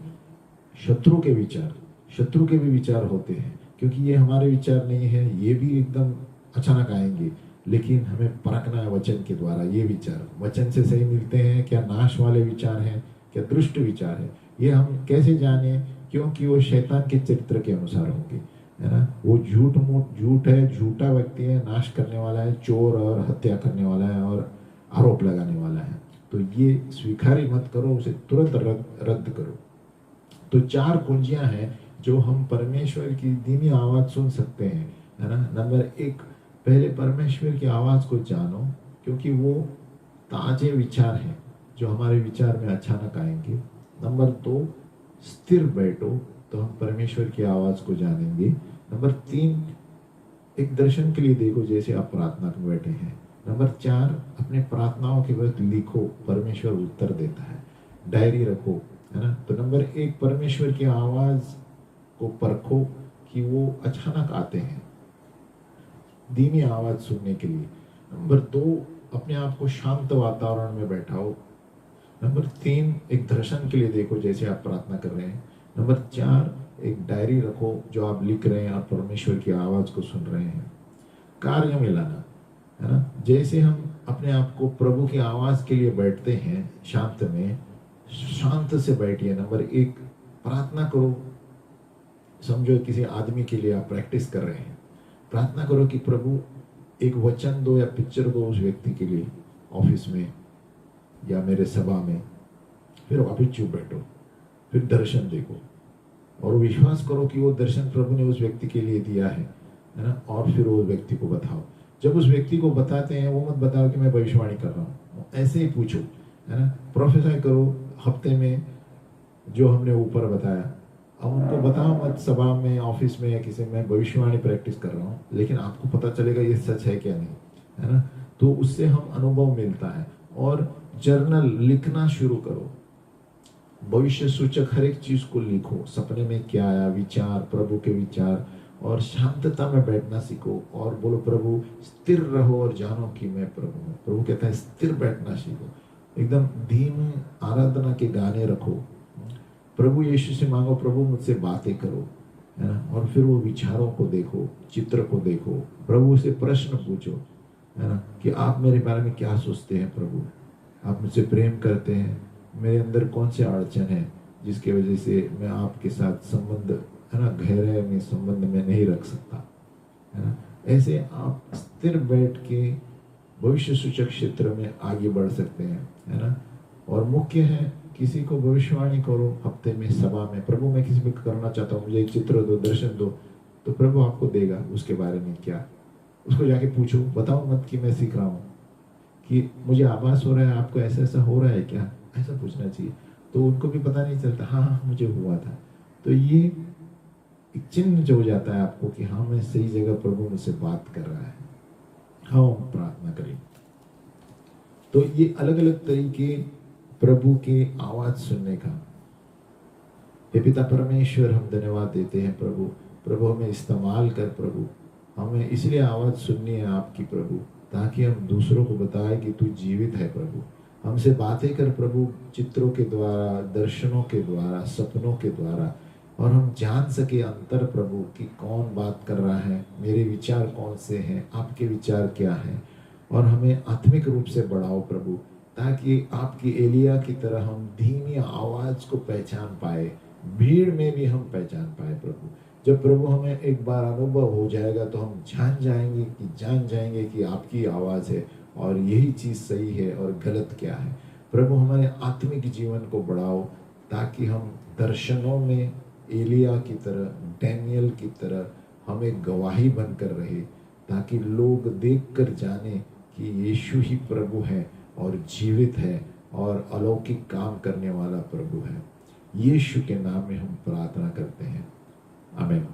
शत्रु के विचार। शत्रु के भी विचार होते हैं, क्योंकि ये हमारे विचार नहीं है, ये भी एकदम अचानक आएंगे, लेकिन हमें परखना है वचन के द्वारा। ये विचार वचन से सही मिलते हैं क्या, नाश वाले विचार हैं क्या, दुष्ट विचार है, ये हम कैसे जाने, क्योंकि वो शैतान के चरित्र के अनुसार होंगे, है ना। वो झूठ है, झूठा व्यक्ति है, नाश करने वाला है, चोर और हत्या करने वाला है और आरोप लगाने वाला है। तो ये स्वीकार ही मत करो, उसे तुरंत रद्द करो। तो 4 कुंजियां हैं जो हम परमेश्वर की धीमी आवाज सुन सकते हैं, है ना। नंबर 1, पहले परमेश्वर की आवाज को जानो, क्योंकि वो ताजे विचार हैं जो हमारे विचार में अचानक आएंगे। नंबर 2, स्थिर बैठो, तो हम परमेश्वर की आवाज को जानेंगे। नंबर 3, एक दर्शन के लिए देखो जैसे आप प्रार्थना में बैठे हैं। नंबर 4, अपने प्रार्थनाओं के वक्त लिखो, परमेश्वर उत्तर देता है, डायरी रखो, है ना। तो नंबर 1, परमेश्वर की आवाज को परखो कि वो अचानक आते हैं, धीमी आवाज सुनने के लिए। नंबर 2, अपने आप को शांत वातावरण में बैठाओ। नंबर 3, एक दर्शन के लिए देखो जैसे आप प्रार्थना कर रहे हैं। नंबर 4, एक डायरी रखो जो आप लिख रहे हैं और परमेश्वर की आवाज को सुन रहे हैं। कार्य में लाना, है ना। जैसे हम अपने आप को प्रभु की आवाज के लिए बैठते हैं शांत में, शांत से बैठिए। नंबर 1, प्रार्थना करो। समझो किसी आदमी के लिए आप प्रैक्टिस कर रहे हैं, प्रार्थना करो कि प्रभु एक वचन दो या पिक्चर दो उस व्यक्ति के लिए, ऑफिस में या मेरे सभा में। फिर वापिस चुप बैठो, फिर दर्शन देखो और विश्वास करो कि वो दर्शन प्रभु ने उस व्यक्ति के लिए दिया है ना। और फिर वो व्यक्ति को बताओ। जब उस व्यक्ति को बताते हैं, वो मत बताओ कि मैं भविष्यवाणी कर रहा हूँ, ऐसे ही पूछो, है ना। प्रोफेसर करो हफ्ते में जो हमने ऊपर बताया। अब उनको बताओ मत सभा में, ऑफिस में या किसी में भविष्यवाणी प्रैक्टिस कर रहा हूँ, लेकिन आपको पता चलेगा ये सच है क्या नहीं, है ना। तो उससे हम अनुभव मिलता है। और जर्नल लिखना शुरू करो, भविष्य सूचक हर एक चीज को लिखो, सपने में क्या आया, विचार, प्रभु के विचार, और शांतता में बैठना सीखो और बोलो प्रभु स्थिर रहो और जानो कि मैं प्रभु हूँ। प्रभु कहता है स्थिर बैठना सीखो, एकदम धीमी आराधना के गाने रखो, प्रभु यीशु से मांगो प्रभु मुझसे बातें करो, है ना। और फिर वो विचारों को देखो, चित्र को देखो, प्रभु से प्रश्न पूछो, है ना, कि आप मेरे बारे में क्या सोचते हैं प्रभु, आप मुझसे प्रेम करते हैं, मेरे अंदर कौन से अड़चन है जिसकी वजह से मैं आपके साथ संबंध, है ना, गहरे में संबंध में नहीं रख सकता, है ना। ऐसे आप स्थिर बैठ के भविष्य सूचक क्षेत्र में आगे बढ़ सकते हैं, है ना। और मुख्य है किसी को भविष्यवाणी करो हफ्ते में सभा में, प्रभु मैं किसी को करना चाहता हूँ, मुझे एक चित्र दो, दर्शन दो, तो प्रभु आपको देगा उसके बारे में क्या। उसको जाके पूछो, बताओ मत कि मैं सीख रहा हूँ, कि मुझे आभास हो रहा है, आपको ऐसा ऐसा हो रहा है क्या, ऐसा पूछना चाहिए। तो उनको भी पता नहीं चलता, हाँ हाँ मुझे हुआ था। तो ये एक चिन्ह जो हो जाता है आपको कि हाँ मैं सही जगह, प्रभु मुझसे बात कर रहा है। हाँ प्रार्थना करें। तो ये अलग अलग तरीके प्रभु की आवाज सुनने का। हे पिता परमेश्वर, हम धन्यवाद देते हैं प्रभु, प्रभु हमें इस्तेमाल कर प्रभु, हमें इसलिए आवाज सुननी है आपकी प्रभु, ताकि हम दूसरों को बताएं कि तू जीवित है प्रभु। हमसे बातें कर प्रभु, चित्रों के द्वारा, दर्शनों के द्वारा, सपनों के द्वारा, और हम जान सके अंतर प्रभु कि कौन बात कर रहा है, मेरे विचार कौन से हैं, आपके विचार क्या हैं। और हमें आत्मिक रूप से बढ़ाओ प्रभु, ताकि आपकी एलिया की तरह हम धीमी आवाज को पहचान पाए, भीड़ में भी हम पहचान पाए प्रभु। जब प्रभु हमें एक बार अनुभव हो जाएगा तो हम जान जाएंगे कि आपकी आवाज है और यही चीज सही है और गलत क्या है। प्रभु हमारे आत्मिक जीवन को बढ़ाओ ताकि हम दर्शनों में एलिया की तरह, डैनियल की तरह हमें गवाही बनकर रहे, ताकि लोग देखकर जाने कि यीशु ही प्रभु है और जीवित है और अलौकिक काम करने वाला प्रभु है। यीशु के नाम में हम प्रार्थना करते हैं, आमीन।